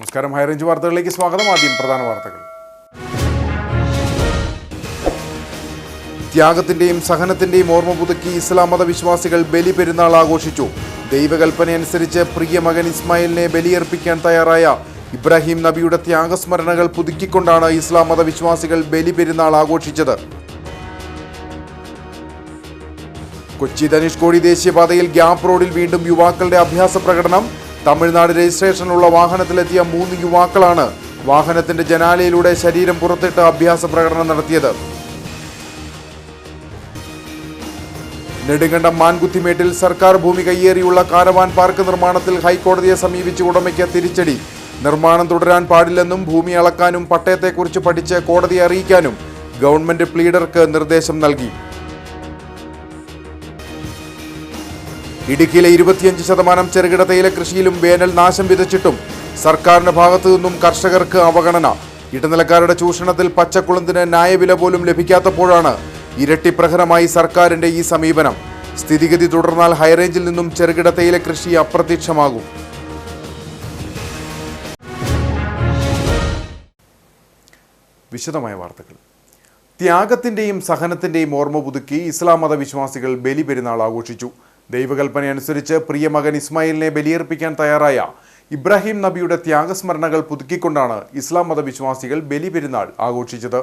നമസ്കാരം, ഹൈറേഞ്ച് വാർത്തകളിലേക്ക് സ്വാഗതം. ആദ്യം പ്രധാന വാർത്തകൾ. ത്യാഗത്തിന്റെയും സഹനത്തിന്റെയും ഓർമ്മ പുതുക്കി ഇസ്ലാം മതവിശ്വാസികൾ ബലി പെരുന്നാൾ ആഘോഷിച്ചു. ദൈവകൽപ്പനയനുസരിച്ച് പ്രിയ മകൻ ഇസ്മായിലിനെ ബലിയർപ്പിക്കാൻ തയ്യാറായ ഇബ്രാഹിം നബിയുടെ ത്യാഗസ്മരണകൾ പുതുക്കിക്കൊണ്ടാണ് ഇസ്ലാം മതവിശ്വാസികൾ ബലി പെരുന്നാൾ ആഘോഷിച്ചത്. കൊച്ചി ധനുഷ്കോടി ദേശീയപാതയിൽ ഗ്യാപ് റോഡിൽ വീണ്ടും യുവാക്കളുടെ അഭ്യാസ പ്രകടനം. തമിഴ്നാട് രജിസ്ട്രേഷനുള്ള വാഹനത്തിലെത്തിയ 3 യുവാക്കളാണ് വാഹനത്തിന്റെ ജനാലയിലൂടെ ശരീരം പുറത്തിട്ട് അഭ്യാസ പ്രകടനം നടത്തിയത്. നെടുങ്കണ്ടം മാൻകുത്തിമേട്ടിൽ സർക്കാർ ഭൂമി കയ്യേറിയുള്ള കാരവാൻ പാർക്ക് നിർമ്മാണത്തിൽ ഹൈക്കോടതിയെ സമീപിച്ച് ഉടമയ്ക്ക് തിരിച്ചടി. നിർമ്മാണം തുടരാൻ പാടില്ലെന്നും ഭൂമി അളക്കാനും പട്ടയത്തെക്കുറിച്ച് പഠിച്ച് കോടതിയെ അറിയിക്കാനും ഗവൺമെന്റ് പ്ലീഡർക്ക് നിർദ്ദേശം നൽകി. ഇടുക്കിയിലെ 25% ചെറുകിട തേയില കൃഷിയിലും വേനൽ നാശം വിതച്ചിട്ടും സർക്കാരിന്റെ ഭാഗത്തു നിന്നും കർഷകർക്ക് അവഗണന. ഇടനിലക്കാരുടെ ചൂഷണത്തിൽ പച്ചക്കുളത്തിന് ന്യായവില പോലും ലഭിക്കാത്തപ്പോഴാണ് ഇരട്ടി പ്രഹരമായി സർക്കാരിന്റെ ഈ സമീപനം. സ്ഥിതിഗതി തുടർന്നാൽ ഹൈറേഞ്ചിൽ നിന്നും ചെറുകിട തേയില കൃഷി അപ്രത്യക്ഷമാകും. വിശദമായ വാർത്തകൾ. ത്യാഗത്തിന്റെയും സഹനത്തിന്റെയും ഓർമ്മ പുതുക്കി ഇസ്ലാം മതവിശ്വാസികൾ ബലി പെരുന്നാൾ ആഘോഷിച്ചു. ദൈവകൽപ്പനയനുസരിച്ച് പ്രിയ മകൻ ഇസ്മായിലിനെ ബലിയർപ്പിക്കാൻ തയ്യാറായ ഇബ്രാഹിം നബിയുടെ ത്യാഗസ്മരണകൾ പുതുക്കിക്കൊണ്ടാണ് ഇസ്ലാം മതവിശ്വാസികൾ ബലി പെരുന്നാൾ ആഘോഷിച്ചത്.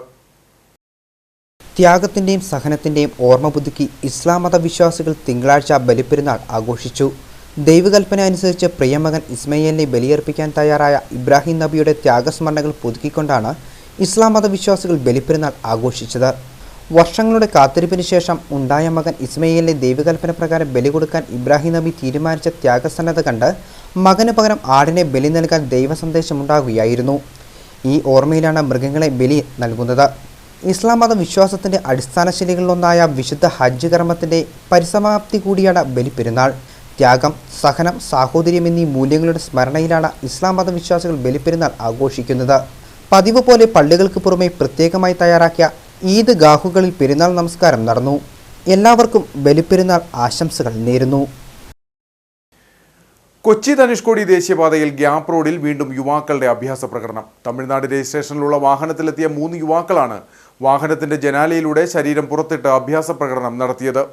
ത്യാഗത്തിന്റെയും സഹനത്തിന്റെയും ഓർമ്മ പുതുക്കി ഇസ്ലാം മതവിശ്വാസികൾ തിങ്കളാഴ്ച ബലിപ്പെരുന്നാൾ ആഘോഷിച്ചു. ദൈവകൽപ്പന അനുസരിച്ച് പ്രിയമകൻ ഇസ്മായിലിനെ ബലിയർപ്പിക്കാൻ തയ്യാറായ ഇബ്രാഹിം നബിയുടെ ത്യാഗസ്മരണകൾ പുതുക്കിക്കൊണ്ടാണ് ഇസ്ലാം മതവിശ്വാസികൾ ബലിപ്പെരുന്നാൾ ആഘോഷിച്ചത്. വർഷങ്ങളുടെ കാത്തിരിപ്പിന് ശേഷം ഉണ്ടായ മകൻ ഇസ്മായിലിനെ ദൈവകൽപ്പന പ്രകാരം ബലി കൊടുക്കാൻ ഇബ്രാഹിം നബി തീരുമാനിച്ച ത്യാഗസന്നദ്ധ കണ്ട് മകന് പകരം ആടിനെ ബലി നൽകാൻ ദൈവസന്ദേശമുണ്ടാകുകയായിരുന്നു. ഈ ഓർമ്മയിലാണ് മൃഗങ്ങളെ ബലി നൽകുന്നത്. ഇസ്ലാം മത വിശ്വാസത്തിൻ്റെ അടിസ്ഥാന ശൈലികളിലൊന്നായ വിശുദ്ധ ഹജ്ജ് കർമ്മത്തിൻ്റെ പരിസമാപ്തി കൂടിയാണ് ബലിപ്പെരുന്നാൾ. ത്യാഗം, സഹനം, സാഹോദര്യം എന്നീ മൂല്യങ്ങളുടെ സ്മരണയിലാണ് ഇസ്ലാം മതവിശ്വാസികൾ ബലിപ്പെരുന്നാൾ ആഘോഷിക്കുന്നത്. പതിവ് പോലെ പള്ളികൾക്ക് പുറമെ പ്രത്യേകമായി തയ്യാറാക്കിയ ഈദ് ഗാഹുകളിൽ പെരുന്നാൾ നമസ്കാരം നടന്നു. എല്ലാവർക്കും ബലിപ്പെരുന്നാൾ ആശംസകൾ നേരുന്നു. കൊച്ചി ധനുഷ്കോടി ദേശീയപാതയിൽ ഗ്യാപ് റോഡിൽ വീണ്ടും യുവാക്കളുടെ അഭ്യാസ പ്രകടനം. തമിഴ്നാട് രജിസ്ട്രേഷനിലുള്ള വാഹനത്തിലെത്തിയ 3 യുവാക്കളാണ് വാഹനത്തിന്റെ ജനാലയിലൂടെ ശരീരം പുറത്തിട്ട് അഭ്യാസ പ്രകടനം നടത്തിയത്.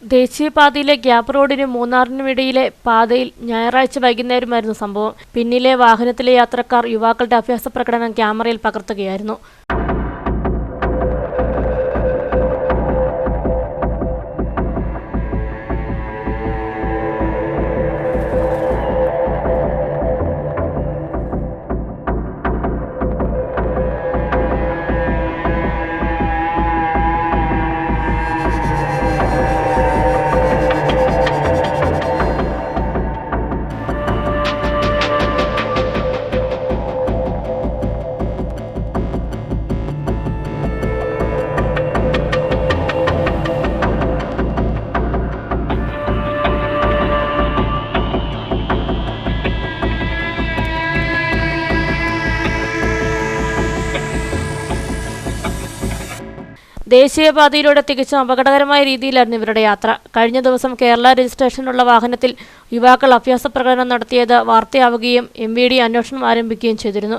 ദേശീയപാതയിലെ ഗ്യാപ് റോഡിനും മൂന്നാറിനും ഇടയിലെ പാതയിൽ ഞായറാഴ്ച വൈകുന്നേരമായിരുന്നു സംഭവം. പിന്നിലെ വാഹനത്തിലെ യാത്രക്കാർ യുവാക്കളുടെ അഭ്യാസ പ്രകടനം ക്യാമറയിൽ പകർത്തുകയായിരുന്നു. ദേശീയപാതയിലൂടെ തികച്ചും അപകടകരമായ രീതിയിലായിരുന്നു ഇവരുടെ യാത്ര. കഴിഞ്ഞ ദിവസം കേരള രജിസ്ട്രേഷനുള്ള വാഹനത്തിൽ യുവാക്കൾ അഭ്യാസ പ്രകടനം നടത്തിയത് വാർത്തയാവുകയും MVD അന്വേഷണം ആരംഭിക്കുകയും ചെയ്തിരുന്നു.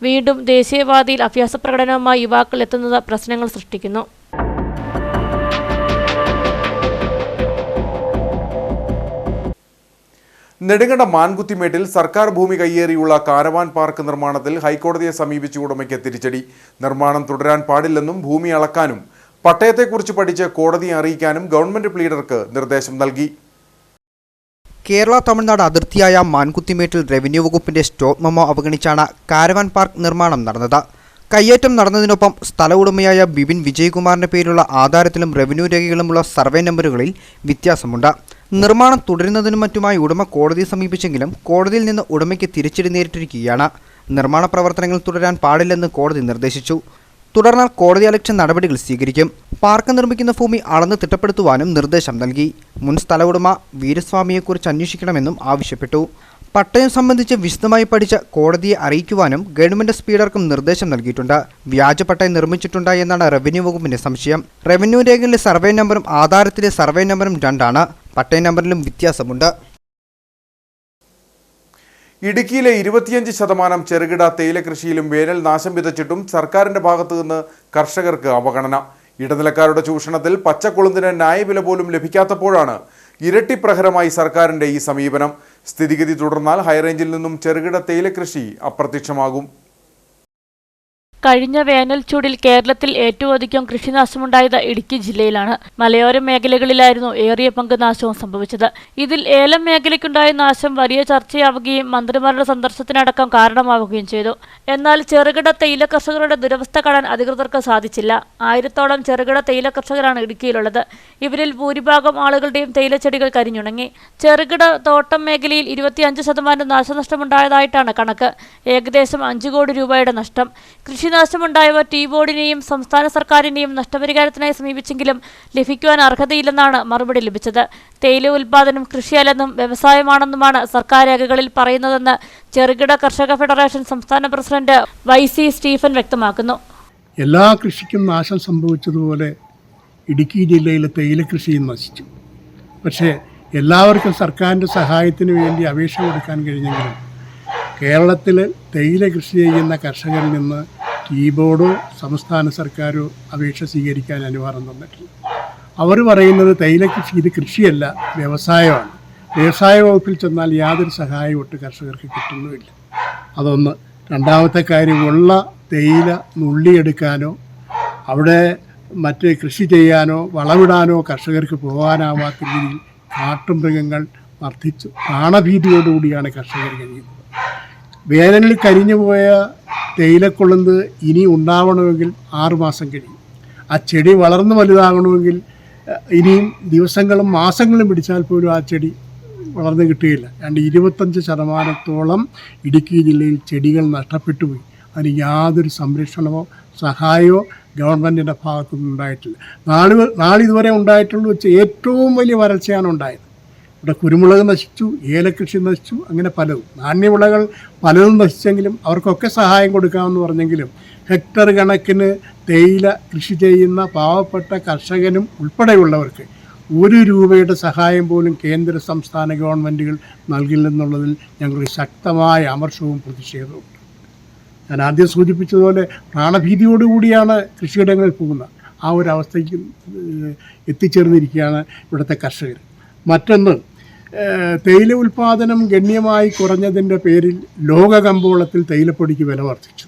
വീണ്ടും ദേശീയപാതയിൽ അഭ്യാസ പ്രകടനവുമായി യുവാക്കൾ എത്തുന്നത് പ്രശ്നങ്ങൾ സൃഷ്ടിക്കുന്നു. നെടുങ്കണ്ടം മാൻകുത്തിമേട്ടിൽ സർക്കാർ ഭൂമി കയ്യേറിയുള്ള കാരവാൻ പാർക്ക് നിർമ്മാണത്തിൽ ഹൈക്കോടതിയെ സമീപിച്ച് ഉടമയ്ക്ക് തിരിച്ചടി. നിർമ്മാണം തുടരാൻ പാടില്ലെന്നും ഭൂമി അളക്കാനും പട്ടയത്തെക്കുറിച്ച് പഠിച്ച് കോടതിയെ അറിയിക്കാനും ഗവൺമെന്റ് പ്ലീഡർക്ക് നിർദ്ദേശം നൽകി. കേരള തമിഴ്നാട് അതിർത്തിയായ മാൻകുത്തിമേട്ടിൽ റവന്യൂ വകുപ്പിന്റെ സ്റ്റോപ്പ് മെമ്മോ അവഗണിച്ചാണ് കാരവാൻ പാർക്ക് നിർമ്മാണം നടന്നത്. കയ്യേറ്റം നടന്നതിനൊപ്പം സ്ഥല ഉടമയായ ബിപിൻ വിജയകുമാറിന്റെ പേരിലുള്ള ആധാരത്തിലും റവന്യൂ രേഖകളുമുള്ള സർവേ നമ്പറുകളിൽ വ്യത്യാസമുണ്ട്. നിർമ്മാണം തുടരുന്നതിനും മറ്റുമായി ഉടമ കോടതിയെ സമീപിച്ചെങ്കിലും കോടതിയിൽ നിന്ന് ഉടമയ്ക്ക് തിരിച്ചടി നേരിട്ടിരിക്കുകയാണ്. നിർമ്മാണ പ്രവർത്തനങ്ങൾ തുടരാൻ പാടില്ലെന്ന് കോടതി നിർദ്ദേശിച്ചു. തുടർന്നാൽ കോടതി അലക്ഷ്യ നടപടികൾ സ്വീകരിക്കും. പാർക്ക് നിർമ്മിക്കുന്ന ഭൂമി അളന്ന് തിട്ടപ്പെടുത്തുവാനും നിർദ്ദേശം നൽകി. മുൻ സ്ഥല ഉടമ വീരസ്വാമിയെക്കുറിച്ച് അന്വേഷിക്കണമെന്നും ആവശ്യപ്പെട്ടു. പട്ടയം സംബന്ധിച്ച് വിശദമായി പഠിച്ച് കോടതിയെ അറിയിക്കുവാനും ഗവൺമെന്റ് സ്പീഡർക്കും നിർദ്ദേശം നൽകിയിട്ടുണ്ട്. വ്യാജ പട്ടയം നിർമ്മിച്ചിട്ടുണ്ട് എന്നാണ് റവന്യൂ വകുപ്പിന്റെ സംശയം. റവന്യൂ രേഖകളിലെ സർവേ നമ്പറും ആധാരത്തിലെ സർവേ നമ്പറും 2 ആണ്. പട്ടയ നമ്പറിലും വ്യത്യാസമുണ്ട്. ഇടുക്കിയിലെ 25% ചെറുകിട തേയില കൃഷിയിലും വേനൽ നാശം വിതച്ചിട്ടും സർക്കാരിന്റെ ഭാഗത്തു നിന്ന് കർഷകർക്ക് അവഗണന. ഇടനിലക്കാരുടെ ചൂഷണത്തിൽ പച്ചക്കൊളുന്തിന് ന്യായവില പോലും ലഭിക്കാത്തപ്പോഴാണ് ഇരട്ടി പ്രഹരമായി സർക്കാരിന്റെ ഈ സമീപനം. സ്ഥിതിഗതി തുടർന്നാൽ ഹൈറേഞ്ചിൽ നിന്നും ചെറുകിട തേയില കൃഷി അപ്രത്യക്ഷമാകും. കഴിഞ്ഞ വേനൽ ചൂടിൽ കേരളത്തിൽ ഏറ്റവും അധികം കൃഷിനാശമുണ്ടായത് ഇടുക്കി ജില്ലയിലാണ്. മലയോര മേഖലകളിലായിരുന്നു ഏറിയ പങ്ക് നാശവും സംഭവിച്ചത്. ഇതിൽ ഏലം മേഖലയ്ക്കുണ്ടായ നാശം വലിയ ചർച്ചയാവുകയും മന്ത്രിമാരുടെ സന്ദർശനത്തിനടക്കം കാരണമാവുകയും ചെയ്തു. എന്നാൽ ചെറുകിട തേയില കർഷകരുടെ ദുരവസ്ഥ കാണാൻ അധികൃതർക്ക് സാധിച്ചില്ല. 1000-ഓളം ചെറുകിട തേയില കർഷകരാണ് ഇടുക്കിയിലുള്ളത്. ഇവരിൽ ഭൂരിഭാഗം ആളുകളുടെയും തേയിലച്ചെടികൾ കരിഞ്ഞുണങ്ങി. ചെറുകിട തോട്ടം മേഖലയിൽ 25% നാശനഷ്ടമുണ്ടായതായിട്ടാണ് കണക്ക്. ഏകദേശം 5 കോടി രൂപയുടെ നഷ്ടം. കൃഷിനാശമുണ്ടായവർ ടീ ബോർഡിനെയും സംസ്ഥാന സർക്കാരിനെയും നഷ്ടപരിഹാരത്തിനായി സമീപിച്ചെങ്കിലും ലഭിക്കുവാൻ അർഹതയില്ലെന്നാണ് മറുപടി ലഭിച്ചത്. തേയില ഉൽപാദനം കൃഷിയല്ലെന്നും വ്യവസായമാണെന്നുമാണ് സർക്കാർ രേഖകളിൽ പറയുന്നതെന്ന് ചെറുകിട കർഷക ഫെഡറേഷൻ സംസ്ഥാന പ്രസിഡന്റ് YC സ്റ്റീഫൻ വ്യക്തമാക്കുന്നു. എല്ലാ കൃഷിക്കും നാശം സംഭവിച്ചതുപോലെ ഇടുക്കി ജില്ലയിലെ തേയില കൃഷിയും നശിച്ചു. പക്ഷേ എല്ലാവർക്കും സർക്കാരിൻ്റെ സഹായത്തിന് വേണ്ടി അപേക്ഷ കൊടുക്കാൻ കഴിഞ്ഞെങ്കിലും കേരളത്തിൽ തേയില കൃഷി ചെയ്യുന്ന കർഷകരിൽ നിന്ന് ടീ ബോർഡോ സംസ്ഥാന സർക്കാരോ അപേക്ഷ സ്വീകരിക്കാൻ അനുവാദം തന്നിട്ടില്ല. അവർ പറയുന്നത് തേയില കൃഷി ഇത് കൃഷിയല്ല, വ്യവസായമാണ്. വ്യവസായ വകുപ്പിൽ ചെന്നാൽ യാതൊരു സഹായവും ഒട്ട് കർഷകർക്ക് കിട്ടുന്നുമില്ല. അതൊന്ന്. രണ്ടാമത്തെ കാര്യം, ഉള്ള തേയില നുള്ളിയെടുക്കാനോ അവിടെ മറ്റ് കൃഷി ചെയ്യാനോ വളമിടാനോ കർഷകർക്ക് പോകാനാവാത്ത രീതിയിൽ കാട്ടുമൃഗങ്ങൾ വർദ്ധിച്ചു. പ്രാണഭീതിയോടുകൂടിയാണ് കർഷകർ കഴിയുന്നത്. വേനലിൽ കരിഞ്ഞുപോയ തേയിലക്കൊളുന്ത് ഇനി ഉണ്ടാവണമെങ്കിൽ 6 മാസം കഴിയും. ആ ചെടി വളർന്നു വലുതാകണമെങ്കിൽ ഇനിയും ദിവസങ്ങളും മാസങ്ങളും പിടിച്ചാൽ പോലും ആ ചെടി വളർന്നു കിട്ടുകയില്ല. 25% ഇടുക്കി ജില്ലയിൽ ചെടികൾ നഷ്ടപ്പെട്ടു പോയി. അതിന് യാതൊരു സംരക്ഷണമോ സഹായമോ ഗവൺമെൻറ്റിൻ്റെ ഭാഗത്തുനിന്ന് ഉണ്ടായിട്ടില്ല. നാളിതുവരെ ഉണ്ടായിട്ടുള്ള വെച്ച് ഏറ്റവും വലിയ വരൾച്ചയാണ് ഉണ്ടായത്. ഇവിടെ കുരുമുളക് നശിച്ചു, ഏലകൃഷി നശിച്ചു, അങ്ങനെ പലതും. നാണ്യവിളകൾ പലതും നശിച്ചെങ്കിലും അവർക്കൊക്കെ സഹായം കൊടുക്കാമെന്ന് പറഞ്ഞെങ്കിലും ഹെക്ടർ കണക്കിന് തേയില കൃഷി ചെയ്യുന്ന പാവപ്പെട്ട കർഷകനും ഉൾപ്പെടെയുള്ളവർക്ക് 1 രൂപയുടെ സഹായം പോലും കേന്ദ്ര സംസ്ഥാന ഗവൺമെൻറ്റുകൾ നൽകില്ലെന്നുള്ളതിൽ ഞങ്ങൾക്ക് ശക്തമായ അമർഷവും പ്രതിഷേധവും. ഞാൻ ആദ്യം സൂചിപ്പിച്ചതുപോലെ പ്രാണഭീതിയോടുകൂടിയാണ് കൃഷിയിടങ്ങളിൽ പോകുന്നത്. ആ ഒരു അവസ്ഥയ്ക്ക് എത്തിച്ചേർന്നിരിക്കുകയാണ് ഇവിടുത്തെ കർഷകർ. മറ്റൊന്ന്, തേയില ഉൽപ്പാദനം ഗണ്യമായി കുറഞ്ഞതിൻ്റെ പേരിൽ ലോകകമ്പോളത്തിൽ തേയിലപ്പൊടിക്ക് വില വർദ്ധിച്ചു.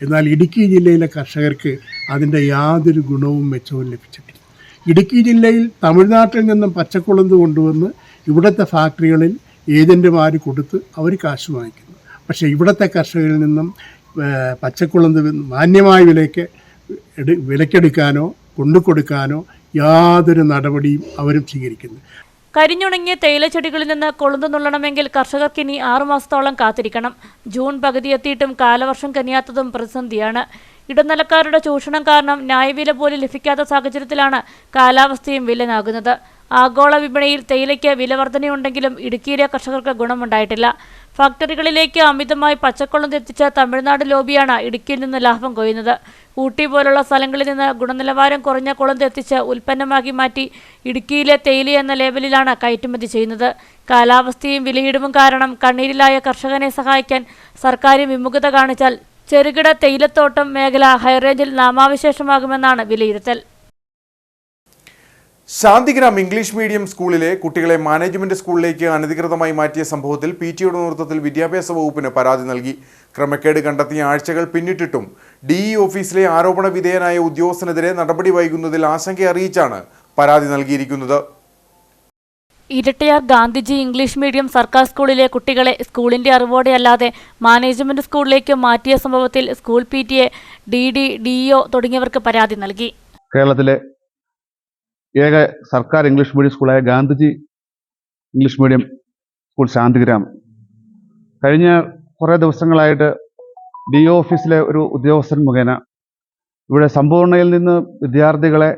എന്നാൽ ഇടുക്കി ജില്ലയിലെ കർഷകർക്ക് അതിൻ്റെ യാതൊരു ഗുണവും മെച്ചവും ലഭിച്ചിട്ടില്ല. ഇടുക്കി ജില്ലയിൽ തമിഴ്നാട്ടിൽ നിന്നും പച്ചക്കൊളുന്ത് കൊണ്ടുവന്ന് ഇവിടുത്തെ ഫാക്ടറികളിൽ ഏജൻറ്റുമാർ കൊടുത്ത് അവർ കാശ് വാങ്ങിക്കുന്നു. പക്ഷേ ഇവിടുത്തെ കർഷകരിൽ നിന്നും പച്ചക്കൊളുന്ത് മാന്യമായ വിലക്കെടുക്കാനോ കൊണ്ടുകൊടുക്കാനോ യാതൊരു നടപടിയും അവരും സ്വീകരിക്കുന്നു. കരിഞ്ഞുണങ്ങിയ തേയിലച്ചെടികളിൽ നിന്ന് കൊളുന്ത് നുള്ളണമെങ്കിൽ കർഷകർക്ക് ഇനി 6 മാസത്തോളം കാത്തിരിക്കണം. ജൂൺ പകുതി എത്തിയിട്ടും കാലവർഷം കനിയാത്തതും പ്രതിസന്ധിയാണ്. ഇടനിലക്കാരുടെ ചൂഷണം കാരണം ന്യായവില പോലും ലഭിക്കാത്ത സാഹചര്യത്തിലാണ് കാലാവസ്ഥയും വില്ലനാകുന്നത്. ആഗോള വിപണിയിൽ തേയിലയ്ക്ക് വില വർധനയുണ്ടെങ്കിലും ഇടുക്കിയിലെ കർഷകർക്ക് ഗുണമുണ്ടായിട്ടില്ല. ഫാക്ടറികളിലേക്ക് അമിതമായി പച്ചക്കൊളുന്ത് എത്തിച്ച തമിഴ്നാട് ലോബിയാണ് ഇടുക്കിയിൽ നിന്ന് ലാഭം കൊയ്യുന്നത്. ഊട്ടി പോലുള്ള സ്ഥലങ്ങളിൽ നിന്ന് ഗുണനിലവാരം കുറഞ്ഞ കൊളുന്ത് എത്തിച്ച് ഉൽപ്പന്നമാക്കി മാറ്റി ഇടുക്കിയിലെ തേയില എന്ന ലേബലിലാണ് കയറ്റുമതി ചെയ്യുന്നത്. കാലാവസ്ഥയും വിലയിടിവും കാരണം കണ്ണീരിലായ കർഷകനെ സഹായിക്കാൻ സർക്കാർ വിമുഖത കാണിച്ചാൽ ചെറുകിട തേയിലത്തോട്ടം മേഖല ഹൈറേഞ്ചിൽ നാമാവിശേഷമാകുമെന്നാണ് വിലയിരുത്തൽ. ശാന്തിഗ്രാം ഇംഗ്ലീഷ് മീഡിയം സ്കൂളിലെ കുട്ടികളെ മാനേജ്മെന്റ് സ്കൂളിലേക്ക് അനധികൃതമായി മാറ്റിയ സംഭവത്തിൽ PTയുടെ നേതൃത്വത്തിൽ വിദ്യാഭ്യാസ വകുപ്പിന് പരാതി നൽകി. ക്രമക്കേട് കണ്ടെത്തിയ ആഴ്ചകൾ പിന്നിട്ടിട്ടും DE ഓഫീസിലെ ആരോപണ വിധേയനായ ഉദ്യോഗസ്ഥനെതിരെ നടപടി വൈകുന്നതിൽ ആശങ്ക അറിയിച്ചാണ് പരാതി നൽകിയിരിക്കുന്നത്. ഇരട്ടയാർ ഗാന്ധിജി ഇംഗ്ലീഷ് മീഡിയം സർക്കാർ സ്കൂളിലെ കുട്ടികളെ സ്കൂളിന്റെ അറിവോടെ അല്ലാതെ മാനേജ്മെന്റ് സ്കൂളിലേക്ക് മാറ്റിയ സംഭവത്തിൽ സ്കൂൾ PTA, DD, DEO തുടങ്ങിയവർക്ക് പരാതി നൽകി. കേരളത്തിലെ ഏക സർക്കാർ ഇംഗ്ലീഷ് മീഡിയം സ്കൂളായ Gandhiji English medium school Shantigram കഴിഞ്ഞ കുറേ ദിവസങ്ങളായിട്ട് DO ഓഫീസിലെ ഒരു ഉദ്യോഗസ്ഥൻ മുഖേന ഇവിടെ സമ്പൂർണ്ണയിൽ നിന്ന് വിദ്യാർത്ഥികളെ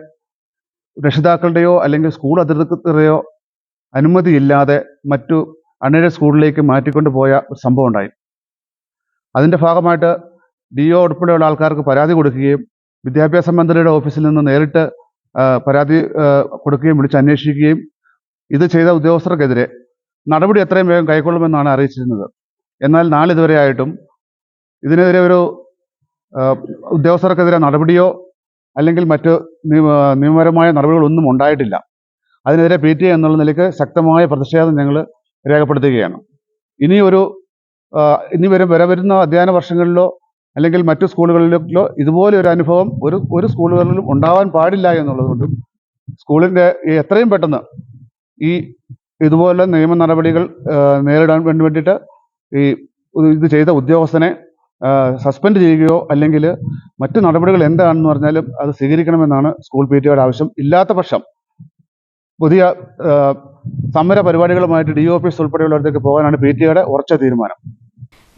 രക്ഷിതാക്കളുടെയോ അല്ലെങ്കിൽ സ്കൂൾ അധികൃതരുടെയോ അനുമതിയില്ലാതെ മറ്റു അൺഎയ്ഡഡ് സ്കൂളിലേക്ക് മാറ്റിക്കൊണ്ട് പോയ ഒരു സംഭവം ഉണ്ടായി. അതിൻ്റെ ഭാഗമായിട്ട് DO ഉൾപ്പെടെയുള്ള ആൾക്കാർക്ക് പരാതി കൊടുക്കുകയും വിദ്യാഭ്യാസ മന്ത്രിയുടെ ഓഫീസിൽ നിന്ന് നേരിട്ട് പരാതി കൊടുക്കുകയും വിളിച്ച് അന്വേഷിക്കുകയും ഇത് ചെയ്ത ഉദ്യോഗസ്ഥർക്കെതിരെ നടപടി എത്രയും വേഗം കൈക്കൊള്ളുമെന്നാണ് അറിയിച്ചിരുന്നത്. എന്നാൽ നാളിതുവരെയായിട്ടും ഇതിനെതിരെ ഒരു ഉദ്യോഗസ്ഥർക്കെതിരെ നടപടിയോ അല്ലെങ്കിൽ മറ്റ് നിയമപരമായ നടപടികളൊന്നും ഉണ്ടായിട്ടില്ല. അതിനെതിരെ PTA എന്നുള്ള നിലയ്ക്ക് ശക്തമായ പ്രതിഷേധം ഞങ്ങൾ രേഖപ്പെടുത്തുകയാണ്. ഇനി വരവരുന്ന അധ്യയന വർഷങ്ങളിലോ അല്ലെങ്കിൽ മറ്റു സ്കൂളുകളിലോ ഇതുപോലെ ഒരു അനുഭവം ഒരു സ്കൂളുകളിലും ഉണ്ടാവാൻ പാടില്ല എന്നുള്ളതുകൊണ്ടും സ്കൂളിൻ്റെ എത്രയും പെട്ടെന്ന് ഇതുപോലെ നിയമ നടപടികൾ നേരിടാൻ വേണ്ടിയിട്ട് ഇത് ചെയ്ത ഉദ്യോഗസ്ഥനെ സസ്പെൻഡ് ചെയ്യുകയോ അല്ലെങ്കിൽ മറ്റു നടപടികൾ എന്താണെന്ന് പറഞ്ഞാലും അത് സ്വീകരിക്കണമെന്നാണ് സ്കൂൾ PTAയുടെ ആവശ്യം. ഇല്ലാത്ത പക്ഷം പുതിയ സമര പരിപാടികളുമായിട്ട് DO ഓഫീസ് ഉൾപ്പെടെയുള്ളവർക്ക് പോകാനാണ് PTAയുടെ ഉറച്ച തീരുമാനം.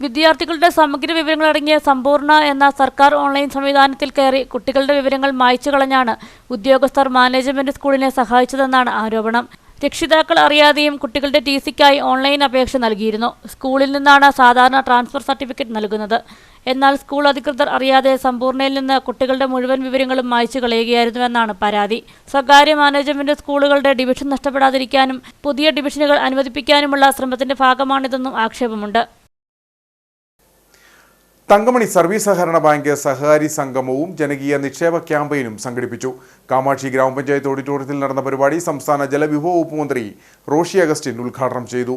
വിദ്യാർത്ഥികളുടെ സമഗ്ര വിവരങ്ങളടങ്ങിയ സമ്പൂർണ്ണ എന്ന സർക്കാർ ഓൺലൈൻ സംവിധാനത്തിൽ കയറി കുട്ടികളുടെ വിവരങ്ങൾ മായ്ച്ചു കളഞ്ഞാണ് ഉദ്യോഗസ്ഥർ മാനേജ്മെന്റ് സ്കൂളിനെ സഹായിച്ചതെന്നാണ് ആരോപണം. രക്ഷിതാക്കൾ അറിയാതെയും കുട്ടികളുടെ TCക്കായി ഓൺലൈൻ അപേക്ഷ നൽകിയിരുന്നു. സ്കൂളിൽ നിന്നാണ് സാധാരണ ട്രാൻസ്ഫർ സർട്ടിഫിക്കറ്റ് നൽകുന്നത്. എന്നാൽ സ്കൂൾ അധികൃതർ അറിയാതെ സമ്പൂർണ്ണയിൽ നിന്ന് കുട്ടികളുടെ മുഴുവൻ വിവരങ്ങളും മായ്ച്ചു കളയുകയായിരുന്നുവെന്നാണ് പരാതി. സ്വകാര്യ മാനേജ്മെന്റ് സ്കൂളുകളുടെ ഡിവിഷൻ നഷ്ടപ്പെടാതിരിക്കാനും പുതിയ ഡിവിഷനുകൾ അനുവദിപ്പിക്കാനുമുള്ള ശ്രമത്തിന്റെ ഭാഗമാണിതെന്നും ആക്ഷേപമുണ്ട്. തങ്കമണി സർവീസ് സഹകരണ ബാങ്ക് സഹകാരി സംഗമവും ജനകീയ നിക്ഷേപ ക്യാമ്പയിനും സംഘടിപ്പിച്ചു. കാമാക്ഷി ഗ്രാമപഞ്ചായത്ത് ഓഡിറ്റോറിയത്തിൽ നടന്ന പരിപാടി സംസ്ഥാന ജലവിഭവ വകുപ്പ് മന്ത്രി റോഷി അഗസ്റ്റിൻ ഉദ്ഘാടനം ചെയ്തു.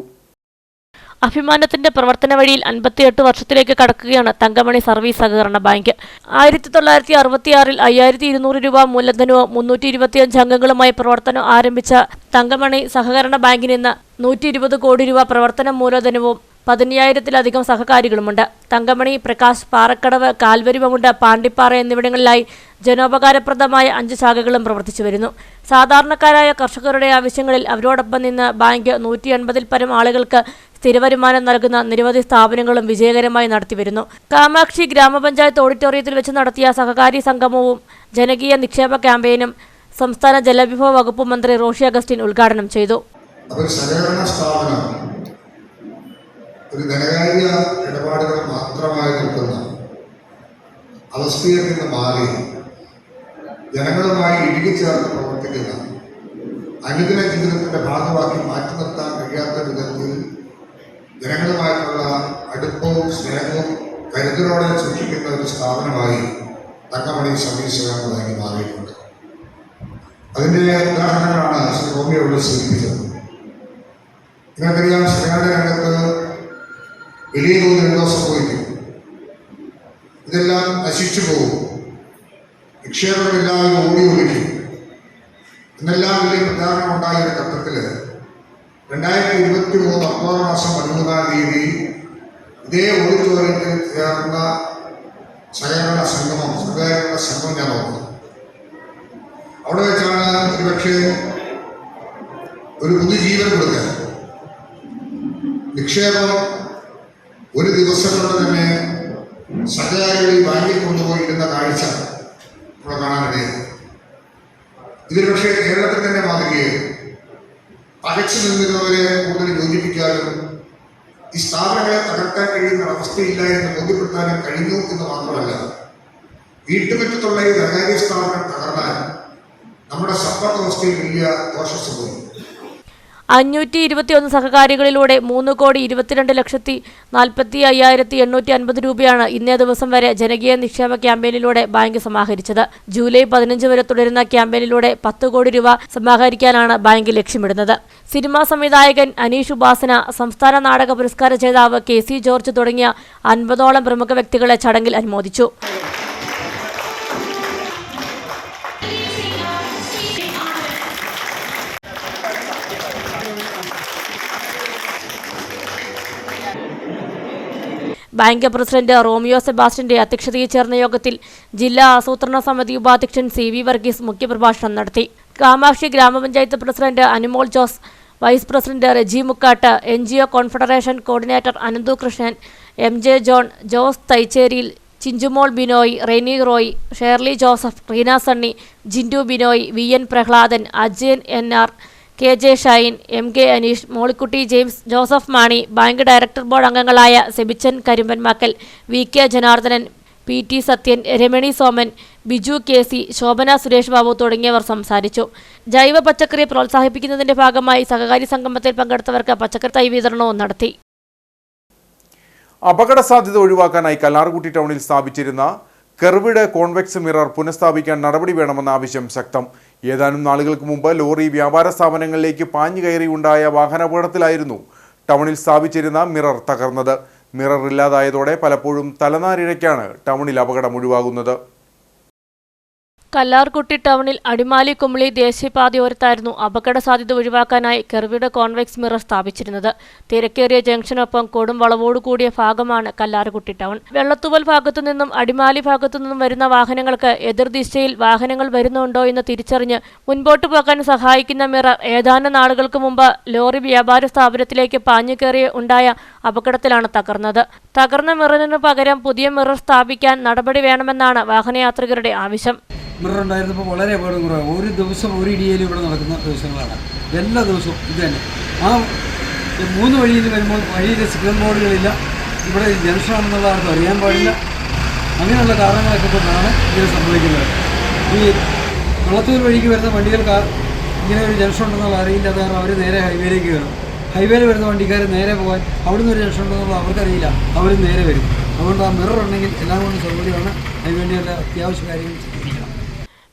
അഭിമാനത്തിന്റെ പ്രവർത്തന വഴിയിൽ 58 വർഷത്തിലേക്ക് കടക്കുകയാണ് തങ്കമണി സർവീസ് സഹകരണ ബാങ്ക്. 1966 5200 രൂപ മൂലധനവും 325 അംഗങ്ങളുമായി പ്രവർത്തനം ആരംഭിച്ച തങ്കമണി സഹകരണ ബാങ്കിന് ഇന്ന് 120 കോടി രൂപ പ്രവർത്തന മൂലധനവും 15,000-ലധികം സഹകാരികളുമുണ്ട്. തങ്കമണി, പ്രകാശ്, പാറക്കടവ്, കാൽവരിമമുണ്ട്, പാണ്ടിപ്പാറ എന്നിവിടങ്ങളിലായി ജനോപകാരപ്രദമായ 5 ശാഖകളും പ്രവർത്തിച്ചു വരുന്നു. സാധാരണക്കാരായ കർഷകരുടെ ആവശ്യങ്ങളിൽ അവരോടൊപ്പം നിന്ന് ബാങ്ക് 180-ൽ പരം ആളുകൾക്ക് സ്ഥിരവരുമാനം നൽകുന്ന നിരവധി സ്ഥാപനങ്ങളും വിജയകരമായി നടത്തിവരുന്നു. കാമാക്ഷി ഗ്രാമപഞ്ചായത്ത് ഓഡിറ്റോറിയത്തിൽ വെച്ച് നടത്തിയ സഹകാരി സംഗമവും ജനകീയ നിക്ഷേപ ക്യാമ്പയിനും സംസ്ഥാന ജലവിഭവ വകുപ്പ് മന്ത്രി റോഷി അഗസ്റ്റിൻ ഉദ്ഘാടനം ചെയ്തു. ഒരു ധനകാര്യ ഇടപാടുകൾ മാത്രമായി നിൽക്കുന്ന അവസ്ഥയിൽ നിന്ന് മാറി ജനങ്ങളുമായി ഇഴുകിച്ചേർന്ന് പ്രവർത്തിക്കുന്ന അനുദിന ജീവിതത്തിന്റെ ഭാഗമാക്കി മാറ്റി നിർത്താൻ കഴിയാത്ത വിധത്തിൽ ജനങ്ങളുമായിട്ടുള്ള അടുപ്പവും സ്നേഹവും കരുതലോടെ സൂക്ഷിക്കുന്ന ഒരു സ്ഥാപനമായി തങ്കമണി സർവീസ് സഹകരണ ബാങ്ക് മാറിയിട്ടുണ്ട്. അതിൻ്റെ ഉദാഹരണങ്ങളാണ് ശ്രീ റോമിയോട് സൂചിപ്പിച്ചത്. നിങ്ങൾക്കറിയാം, സഹകരണ രംഗത്ത് വലിയ തോതിൽ എന്തോ സംഭവിക്കും. ഇതെല്ലാം നശിച്ചു പോകും, നിക്ഷേപങ്ങളെല്ലാം ഓടി ഒളിക്കും എന്നെല്ലാം വലിയ പ്രചാരണം ഉണ്ടായ ഒരു ഘട്ടത്തിൽ 2023 ഒക്ടോബർ മാസം 13-ാം തീയതി ഇതേ ഓഡിറ്റോറിയത്തിൽ ചേർന്ന സഹകരണ സംഘം ഞാൻ ഓർക്കുന്നു. അവിടെ വെച്ചാണ് ഒരുപക്ഷെ ഒരു പുതുജീവൻ കൊടുക്കാൻ നിക്ഷേപം ഒരു ദിവസം കൊണ്ട് തന്നെ സഹകാരികളിൽ ബാങ്കിൽ കൊണ്ടുപോയിരുന്ന കാഴ്ച നമ്മൾ കാണാനിടയാണ്. ഇതിൽ പക്ഷേ കേരളത്തിൽ തന്നെ മാതൃകയായി പകച്ചു നിന്നിരുന്നവരെ കൂടുതൽ യോജിപ്പിക്കാനും ഈ സ്ഥാപനങ്ങളെ തകർക്കാൻ കഴിയുന്ന അവസ്ഥയില്ല എന്ന് ബോധ്യപ്പെടുത്താനും കഴിഞ്ഞു എന്ന് മാത്രമല്ല, വീട്ടുമുറ്റത്തുള്ള ഈ ധനകാര്യ സ്ഥാപനം തകർന്നാൽ നമ്മുടെ സമ്പദ് വ്യവസ്ഥയിൽ വലിയ ദോഷം സംഭവിക്കും. 521 സഹകാരികളിലൂടെ 3,22,45,850 രൂപയാണ് ഇന്നേ ദിവസം വരെ ജനകീയ നിക്ഷേപ ക്യാമ്പയിനിലൂടെ ബാങ്ക് സമാഹരിച്ചത്. ജൂലൈ 15 വരെ തുടരുന്ന ക്യാമ്പയിനിലൂടെ 10 കോടി രൂപ സമാഹരിക്കാനാണ് ബാങ്ക് ലക്ഷ്യമിടുന്നത്. സിനിമാ സംവിധായകൻ അനീഷ് ഉപാസന, സംസ്ഥാന നാടക പുരസ്കാര ജേതാവ് KC ജോർജ് തുടങ്ങിയ 50ഓളം പ്രമുഖ വ്യക്തികളെ ചടങ്ങിൽ അനുമോദിച്ചു. ബാങ്ക് പ്രസിഡന്റ് റോമിയോ സെബാസ്റ്റ്യന്റെ അധ്യക്ഷതയിൽ ചേർന്ന യോഗത്തിൽ ജില്ലാ ആസൂത്രണ സമിതി ഉപാധ്യക്ഷൻ CV വർഗീസ് മുഖ്യപ്രഭാഷണം നടത്തി. Kamakshi grama panchayat president Anumol Jose, vice president Reji Mukkatt, NGO confederation coordinator Ananthu Krishnan, MJ John, Jose Thaicheriyil, Chinchumol Binoy, Reni Roy, Shirley Joseph, Reena Sunny, Jindu Binoy, VN Prahladan, Ajayan NR, KJ Shine, MK Aneesh, Mollykutty James, Joseph Mani, bank director board അംഗങ്ങളായ Sebichan കരിമ്പൻമാക്കൽ, VK Janardhanan, PT Sathyan, Ramani Soman, Biju KC, Shobhana Suresh Babu തുടങ്ങിയവർ സംസാരിച്ചു. ജൈവ പച്ചക്കറി പ്രോത്സാഹിപ്പിക്കുന്നതിന്റെ ഭാഗമായി സഹകാരി സംഗമത്തിൽ പങ്കെടുത്തവർക്ക് പച്ചക്കറി തൈ വിതരണവും നടത്തി. അപകട സാധ്യത ഒഴിവാക്കാനായി കല്ലാർകുട്ടി ടൗണിൽ സ്ഥാപിച്ചിരുന്ന കർവ്ഡ് കോൺവെക്സ് മിറർ പുനഃസ്ഥാപിക്കാൻ നടപടി വേണമെന്ന ആവശ്യം ശക്തം. ഏതാനും നാളുകൾക്ക് മുമ്പ് ലോറി വ്യാപാര സ്ഥാപനങ്ങളിലേക്ക് പാഞ്ഞു കയറിയുണ്ടായ വാഹനാപകടത്തിലായിരുന്നു ടൗണിൽ സ്ഥാപിച്ചിരുന്ന മിറർ തകർന്നത്. മിറർ ഇല്ലാതായതോടെ പലപ്പോഴും തലനാരിഴയ്ക്കാണ് ടൗണിൽ അപകടം ഒഴിവാകുന്നത്. കല്ലാർകുട്ടി ടൗണിൽ അടിമാലി കുമളി ദേശീയപാതയോരത്തായിരുന്നു അപകട സാധ്യത ഒഴിവാക്കാനായി കർവ്ഡ് കോൺവെക്സ് മിറർ സ്ഥാപിച്ചിരുന്നത്. തിരക്കേറിയ ജംഗ്ഷനൊപ്പം കൊടും വളവോടുകൂടിയ ഭാഗമാണ് കല്ലാർകുട്ടി ടൗൺ. വെള്ളത്തൂവൽ ഭാഗത്തു നിന്നും അടിമാലി ഭാഗത്തു നിന്നും വരുന്ന വാഹനങ്ങൾക്ക് എതിർദിശയിൽ വാഹനങ്ങൾ വരുന്നുണ്ടോ എന്ന് തിരിച്ചറിഞ്ഞ് മുൻപോട്ട് പോകാൻ സഹായിക്കുന്ന മിറർ ഏതാനും നാളുകൾക്ക് മുമ്പ് ലോറി വ്യാപാര സ്ഥാപനത്തിലേക്ക് പാഞ്ഞുകയറി ഉണ്ടായ അപകടത്തിലാണ് തകർന്നത്. തകർന്ന മിററിന് പകരം പുതിയ മിറർ സ്ഥാപിക്കാൻ നടപടി വേണമെന്നാണ് വാഹനയാത്രികരുടെ ആവശ്യം. മിറർ ഉണ്ടായിരുന്നപ്പോൾ വളരെ അപകടം കുറവാണ്. ഒരു ദിവസം ഒരു ഇടിയലും ഇവിടെ നടക്കുന്ന ദിവസങ്ങളാണ്. എല്ലാ ദിവസവും ഇത് തന്നെ. ആ 3 വഴിയിൽ വരുമ്പോൾ വഴിയിലെ സിഗ്നൽ ബോർഡുകളില്ല, ഇവിടെ ജംഗ്ഷനാണെന്നുള്ള ആർക്കും അറിയാൻ പാടില്ല. അങ്ങനെയുള്ള കാരണങ്ങളൊക്കെ കൊണ്ടാണ് ഇത് സംഭവിക്കുന്നത്. ഈ വെള്ളത്തൂർ വഴിക്ക് വരുന്ന വണ്ടികൾക്ക് ഇങ്ങനെ ഒരു ജംഗ്ഷൻ ഉണ്ടെന്നുള്ള അറിയില്ല. അത് കാരണം അവർ നേരെ ഹൈവേയിലേക്ക് കയറും. ഹൈവേയിൽ വരുന്ന വണ്ടിക്കാർ നേരെ പോകാൻ അവിടുന്ന് ഒരു ജംഗ്ഷൻ ഉണ്ടെന്നുള്ള അവർക്കറിയില്ല, അവർ നേരെ വരും. അതുകൊണ്ട് ആ മിറർ ഉണ്ടെങ്കിൽ എല്ലാം കൊണ്ടും സൗകര്യമാണ്. അതിനുവേണ്ടിയുള്ള അത്യാവശ്യ കാര്യങ്ങൾ ശ്രദ്ധിക്കണം.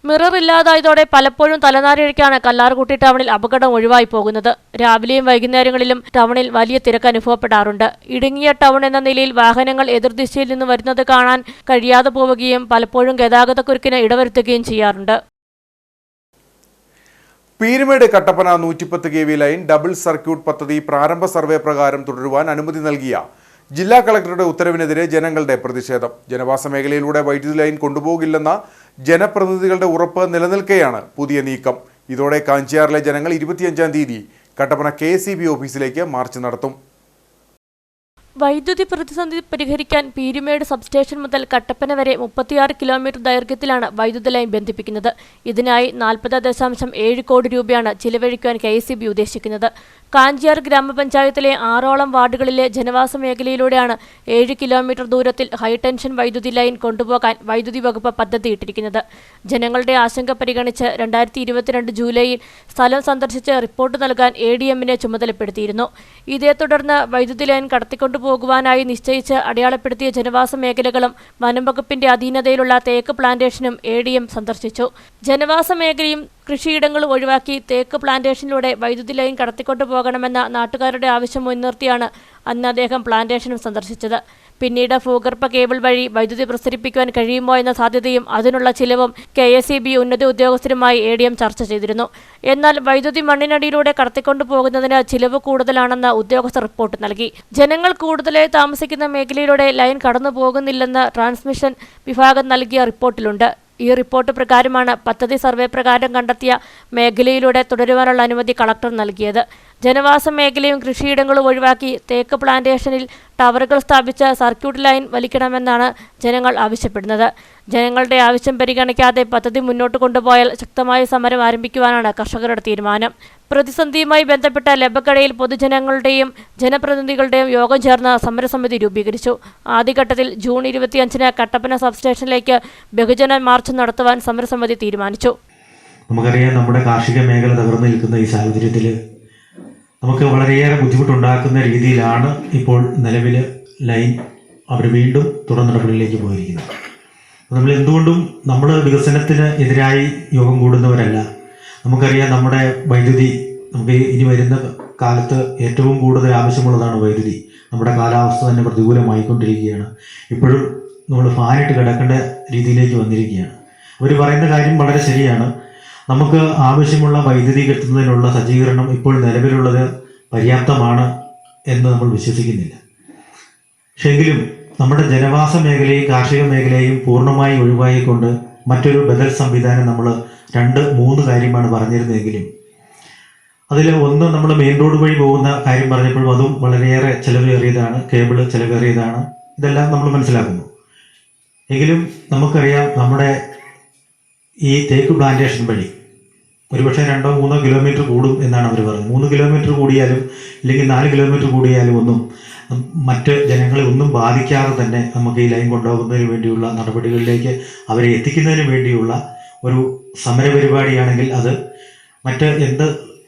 മിറർ ഇല്ലാതായതോടെ പലപ്പോഴും തലനാരിഴയ്ക്കാണ് കല്ലാർകുട്ടി ടൗണിൽ അപകടം ഒഴിവായി പോകുന്നത്. രാവിലെയും വൈകുന്നേരങ്ങളിലും ടൗണിൽ വലിയ തിരക്ക് അനുഭവപ്പെടാറുണ്ട്. ഇടുങ്ങിയ ടൗൺ എന്ന നിലയിൽ വാഹനങ്ങൾ എതിർദിശയിൽ നിന്ന് വരുന്നത് കാണാൻ കഴിയാതെ പോവുകയും പലപ്പോഴും ഗതാഗതക്കുരുക്കിന് ഇടവരുത്തുകയും ചെയ്യാറുണ്ട്. Peermade Kattappana 110 kV line double circuit പദ്ധതി പ്രാരംഭ സർവേ പ്രകാരം തുടരുവാൻ അനുമതി നൽകിയ ജില്ലാ കളക്ടറുടെ ഉത്തരവിനെതിരെ ജനങ്ങളുടെ പ്രതിഷേധം. ജനവാസ മേഖലയിലൂടെ വൈദ്യുതി ലൈൻ കൊണ്ടുപോകില്ലെന്ന ജനപ്രതിനിധികളുടെ ഉറപ്പ് നിലനിൽക്കെയാണ് പുതിയ നീക്കം. ഇതോടെ കാഞ്ചിയാറിലെ ജനങ്ങൾ 25-ാം തീയതി കട്ടപ്പന KSEB ഓഫീസിലേക്ക് മാർച്ച് നടത്തും. വൈദ്യുതി പ്രതിസന്ധി പരിഹരിക്കാൻ പീരുമേട് സബ്സ്റ്റേഷൻ മുതൽ കട്ടപ്പന വരെ 36 കിലോമീറ്റർ ദൈർഘ്യത്തിലാണ് വൈദ്യുതി ലൈൻ ബന്ധിപ്പിക്കുന്നത്. ഇതിനായി 40.7 കോടി രൂപയാണ് ചിലവഴിക്കാൻ KSEB ഉദ്ദേശിക്കുന്നത്. കാഞ്ചിയാർ ഗ്രാമപഞ്ചായത്തിലെ 6ഓളം വാർഡുകളിലെ ജനവാസ മേഖലയിലൂടെയാണ് 7 കിലോമീറ്റർ ദൂരത്തിൽ ഹൈടെൻഷൻ വൈദ്യുതി ലൈൻ കൊണ്ടുപോകാൻ വൈദ്യുതി വകുപ്പ് പദ്ധതിയിട്ടിരിക്കുന്നത്. ജനങ്ങളുടെ ആശങ്ക പരിഗണിച്ച് 2022 ജൂലൈയിൽ സ്ഥലം സന്ദർശിച്ച് റിപ്പോർട്ട് നൽകാൻ ADM-നെ ചുമതലപ്പെടുത്തിയിരുന്നു. ഇതേ തുടർന്ന് വൈദ്യുതി ലൈൻ കടത്തിക്കൊണ്ടുപോകുവാനായി നിശ്ചയിച്ച് അടയാളപ്പെടുത്തിയ ജനവാസ മേഖലകളും വനം വകുപ്പിന്റെ അധീനതയിലുള്ള തേക്ക് പ്ലാന്റേഷനും ADM സന്ദർശിച്ചു. ജനവാസ മേഖലയും കൃഷിയിടങ്ങളും ഒഴിവാക്കി തേക്ക് പ്ലാന്റേഷനിലൂടെ വൈദ്യുതി ലൈൻ കടത്തിക്കൊണ്ടുപോകണമെന്ന നാട്ടുകാരുടെ ആവശ്യം മുൻനിർത്തിയാണ് അന്ന് അദ്ദേഹം പ്ലാന്റേഷനും സന്ദർശിച്ചത്. പിന്നീട് ഭൂഗർഭ കേബിൾ വഴി വൈദ്യുതി പ്രസരിപ്പിക്കുവാൻ കഴിയുമോ എന്ന സാധ്യതയും അതിനുള്ള ചിലവും KSEB ഉന്നത ഉദ്യോഗസ്ഥരുമായി ADM ചർച്ച ചെയ്തിരുന്നു. എന്നാൽ വൈദ്യുതി മണ്ണിനടിയിലൂടെ കടത്തിക്കൊണ്ടുപോകുന്നതിന് ചിലവ് കൂടുതലാണെന്ന് ഉദ്യോഗസ്ഥർ റിപ്പോർട്ട് നൽകി. ജനങ്ങൾ കൂടുതലായി താമസിക്കുന്ന മേഖലയിലൂടെ ലൈൻ കടന്നു പോകുന്നില്ലെന്ന് ട്രാൻസ്മിഷൻ വിഭാഗം നൽകിയ റിപ്പോർട്ടിലുണ്ട്. ഈ റിപ്പോർട്ട് പ്രകാരമാണ് പദ്ധതി സർവേ പ്രകാരം കണ്ടെത്തിയ മേഖലയിലൂടെ തുടരുവാനുള്ള അനുമതി കളക്ടർ നൽകിയത്. ജനവാസ മേഖലയും കൃഷിയിടങ്ങളും ഒഴിവാക്കി തേക്ക് പ്ലാന്റേഷനിൽ ടവറുകൾ സ്ഥാപിച്ച് സർക്യൂട്ട് ലൈൻ വലിക്കണമെന്നാണ് ജനങ്ങൾ ആവശ്യപ്പെടുന്നത്. ജനങ്ങളുടെ ആവശ്യം പരിഗണിക്കാതെ പദ്ധതി മുന്നോട്ട് കൊണ്ടുപോയാൽ ശക്തമായ സമരം ആരംഭിക്കുവാനാണ് കർഷകരുടെ തീരുമാനം. പ്രതിസന്ധിയുമായി ബന്ധപ്പെട്ട ലബക്കടയിൽ പൊതുജനങ്ങളുടെയും ജനപ്രതിനിധികളുടെയും യോഗം ചേർന്ന് സമരസമിതി രൂപീകരിച്ചു. ആദ്യഘട്ടത്തിൽ ജൂൺ 25-ന് കട്ടപ്പന സബ്സ്റ്റേഷനിലേക്ക് ബഹുജന മാർച്ച് നടത്തുവാൻ സമരസമിതി തീരുമാനിച്ചു. നമുക്കറിയാം, നമ്മുടെ കാർഷിക മേഖല തകർന്നു നിൽക്കുന്ന ഈ സാഹചര്യത്തിൽ നമുക്ക് വളരെയേറെ ബുദ്ധിമുട്ടുണ്ടാക്കുന്ന രീതിയിലാണ് ഇപ്പോൾ നിലവിൽ ലൈൻ അവർ വീണ്ടും തുടർ നടപടികളിലേക്ക് പോയിരിക്കുന്നത്. നമ്മൾ എന്തുകൊണ്ടും നമ്മൾ വികസനത്തിന് എതിരായി യോഗം കൂടുന്നവരല്ല. നമുക്കറിയാം, നമ്മുടെ വൈദ്യുതി നമുക്ക് ഇനി വരുന്ന കാലത്ത് ഏറ്റവും കൂടുതൽ ആവശ്യമുള്ളതാണ് വൈദ്യുതി. നമ്മുടെ കാലാവസ്ഥ തന്നെ പ്രതികൂലമായിക്കൊണ്ടിരിക്കുകയാണ്. ഇപ്പോഴും നമ്മൾ ഫാനിട്ട് കിടക്കേണ്ട രീതിയിലേക്ക് വന്നിരിക്കുകയാണ്. അവർ പറയുന്ന കാര്യം വളരെ ശരിയാണ്. നമുക്ക് ആവശ്യമുള്ള വൈദ്യുതി കിട്ടുന്നതിനുള്ള സജ്ജീകരണം ഇപ്പോൾ നിലവിലുള്ളത് പര്യാപ്തമാണ് എന്ന് നമ്മൾ വിശ്വസിക്കുന്നില്ല. പക്ഷേ എങ്കിലും നമ്മുടെ ജനവാസ മേഖലയും കാർഷിക മേഖലയും പൂർണ്ണമായി ഒഴിവാക്കിക്കൊണ്ട് മറ്റൊരു ബദൽ സംവിധാനം നമ്മൾ 2-3 കാര്യമാണ് പറഞ്ഞിരുന്നതെങ്കിലും അതിൽ ഒന്ന് നമ്മൾ മെയിൻ റോഡ് വഴി പോകുന്ന കാര്യം പറഞ്ഞപ്പോഴും അതും വളരെയേറെ ചിലവേറിയതാണ്, കേബിള് ചിലവേറിയതാണ്. ഇതെല്ലാം നമ്മൾ മനസ്സിലാക്കുന്നു. എങ്കിലും നമുക്കറിയാം, നമ്മുടെ ഈ തേക്ക് പ്ലാന്റേഷൻ വഴി ഒരുപക്ഷെ 2-3 കിലോമീറ്റർ കൂടും എന്നാണ് അവർ പറയുന്നത്. 3 കിലോമീറ്റർ കൂടിയാലും ഇല്ലെങ്കിൽ 4 കിലോമീറ്റർ കൂടിയാലും ഒന്നും മറ്റ് ജനങ്ങളെ ഒന്നും ബാധിക്കാതെ തന്നെ നമുക്ക് ഈ ലൈൻ കൊണ്ടുപോകുന്നതിന് വേണ്ടിയുള്ള നടപടികളിലേക്ക് അവരെ എത്തിക്കുന്നതിന് വേണ്ടിയുള്ള ഒരു സമരപരിപാടിയാണെങ്കിൽ അത് മറ്റ് എന്ത്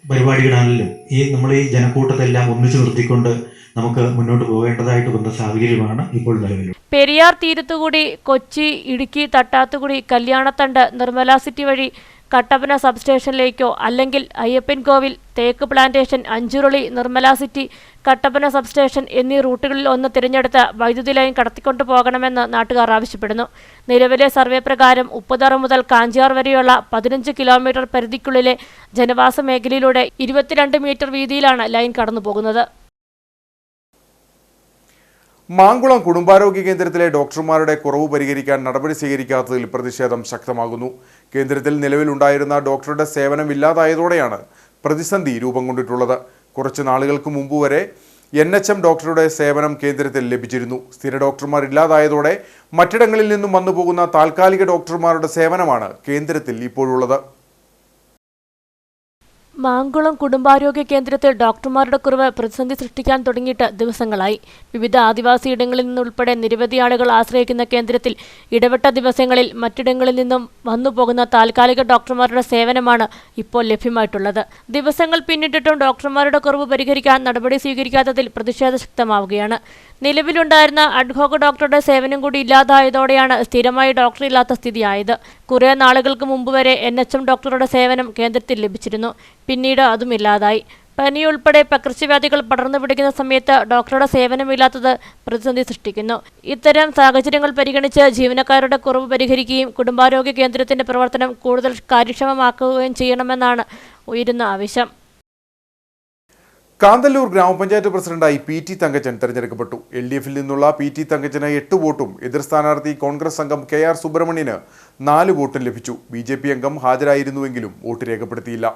പരിപാടികളാണെങ്കിലും നമ്മൾ ഈ ജനക്കൂട്ടത്തെല്ലാം ഒന്നിച്ചു നിർത്തിക്കൊണ്ട് നമുക്ക് മുന്നോട്ട് പോകേണ്ടതായിട്ട് വന്ന സാഹചര്യമാണ് ഇപ്പോൾ നിലവിലുള്ളത്. പെരിയാർ തീരത്തുകൂടി കൊച്ചി, ഇടുക്കി, തട്ടാത്തുകുടി, കല്യാണത്തണ്ട്, നിർമ്മല സിറ്റി വഴി കട്ടപ്പന സബ്സ്റ്റേഷനിലേക്കോ അല്ലെങ്കിൽ അയ്യപ്പൻകോവിൽ, തേക്ക് plantation, Anchuruli, Nirmala city, Kattappana substation എന്നീ റൂട്ടുകളിൽ ഒന്ന് തിരഞ്ഞെടുത്ത് വൈദ്യുതി ലൈൻ കടത്തിക്കൊണ്ടു പോകണമെന്ന് നാട്ടുകാർ ആവശ്യപ്പെടുന്നു. നിലവിലെ സർവേ പ്രകാരം ഉപ്പുതറ മുതൽ കാഞ്ചിയാർ വരെയുള്ള 15 കിലോമീറ്റർ പരിധിക്കുള്ളിലെ ജനവാസ മേഖലയിലൂടെ 22 മീറ്റർ വീതിയിലാണ് ലൈൻ കടന്നുപോകുന്നത്. മാങ്കുളം കുടുംബാരോഗ്യ കേന്ദ്രത്തിലെ ഡോക്ടർമാരുടെ കുറവ് പരിഹരിക്കാൻ നടപടി സ്വീകരിക്കാത്തതിൽ പ്രതിഷേധം ശക്തമാകുന്നു. കേന്ദ്രത്തിൽ നിലവിലുണ്ടായിരുന്ന ഡോക്ടറുടെ സേവനം ഇല്ലാതായതോടെയാണ് പ്രതിസന്ധി രൂപം കൊണ്ടിട്ടുള്ളത്. കുറച്ച് നാളുകൾക്ക് മുമ്പ് വരെ NHM ഡോക്ടറുടെ സേവനം കേന്ദ്രത്തിൽ ലഭിച്ചിരുന്നു. സ്ഥിര ഡോക്ടർമാർ ഇല്ലാതായതോടെ മറ്റിടങ്ങളിൽ നിന്നും വന്നുപോകുന്ന താൽക്കാലിക ഡോക്ടർമാരുടെ സേവനമാണ് കേന്ദ്രത്തിൽ ഇപ്പോഴുള്ളത്. മാങ്കുളം കുടുംബാരോഗ്യ കേന്ദ്രത്തിൽ ഡോക്ടർമാരുടെ കുറവ് പ്രതിസന്ധി സൃഷ്ടിക്കാൻ തുടങ്ങിയിട്ട് ദിവസങ്ങളായി. വിവിധ ആദിവാസി ഇടങ്ങളിൽ നിന്നുൾപ്പെടെ നിരവധി ആളുകൾ ആശ്രയിക്കുന്ന കേന്ദ്രത്തിൽ ഇടവിട്ട ദിവസങ്ങളിൽ മറ്റിടങ്ങളിൽ നിന്നും വന്നുപോകുന്ന താൽക്കാലിക ഡോക്ടർമാരുടെ സേവനമാണ് ഇപ്പോൾ ലഭ്യമായിട്ടുള്ളത്. ദിവസങ്ങൾ പിന്നിട്ടിട്ടും ഡോക്ടർമാരുടെ കുറവ് പരിഹരിക്കാൻ നടപടി സ്വീകരിക്കാത്തതിൽ പ്രതിഷേധം ശക്തമാവുകയാണ്. നിലവിലുണ്ടായിരുന്ന അഡ്ഹോക് ഡോക്ടറുടെ സേവനം കൂടി ഇല്ലാതായതോടെയാണ് സ്ഥിരമായി ഡോക്ടറില്ലാത്ത സ്ഥിതിയായത്. കുറേ നാളുകൾക്ക് മുമ്പ് വരെ NHM ഡോക്ടറുടെ സേവനം കേന്ദ്രത്തിൽ ലഭിച്ചിരുന്നു. പിന്നീട് അതും ഇല്ലാതായി. പനിയുൾപ്പെടെ പകർച്ചവ്യാധികൾ പടർന്നു പിടിക്കുന്ന സമയത്ത് ഡോക്ടറുടെ സേവനമില്ലാത്തത് പ്രതിസന്ധി സൃഷ്ടിക്കുന്നു. ഇത്തരം സാഹചര്യങ്ങൾ പരിഗണിച്ച് ജീവനക്കാരുടെ കുറവ് പരിഹരിക്കുകയും കുടുംബാരോഗ്യ കേന്ദ്രത്തിന്റെ പ്രവർത്തനം കൂടുതൽ കാര്യക്ഷമമാക്കുകയും ചെയ്യണമെന്നാണ് ഉയരുന്ന ആവശ്യം. കാന്തല്ലൂർ ഗ്രാമപഞ്ചായത്ത് പ്രസിഡന്റായി PT തങ്കച്ചൻ തെരഞ്ഞെടുക്കപ്പെട്ടു. LDF-ൽ നിന്നുള്ള PT തങ്കച്ചന് 8 വോട്ടും എതിർ സ്ഥാനാർത്ഥി കോൺഗ്രസ് അംഗം KR സുബ്രഹ്മണ്യന് 4 വോട്ടും ലഭിച്ചു. BJP അംഗം ഹാജരായിരുന്നുവെങ്കിലും വോട്ട് രേഖപ്പെടുത്തിയില്ല.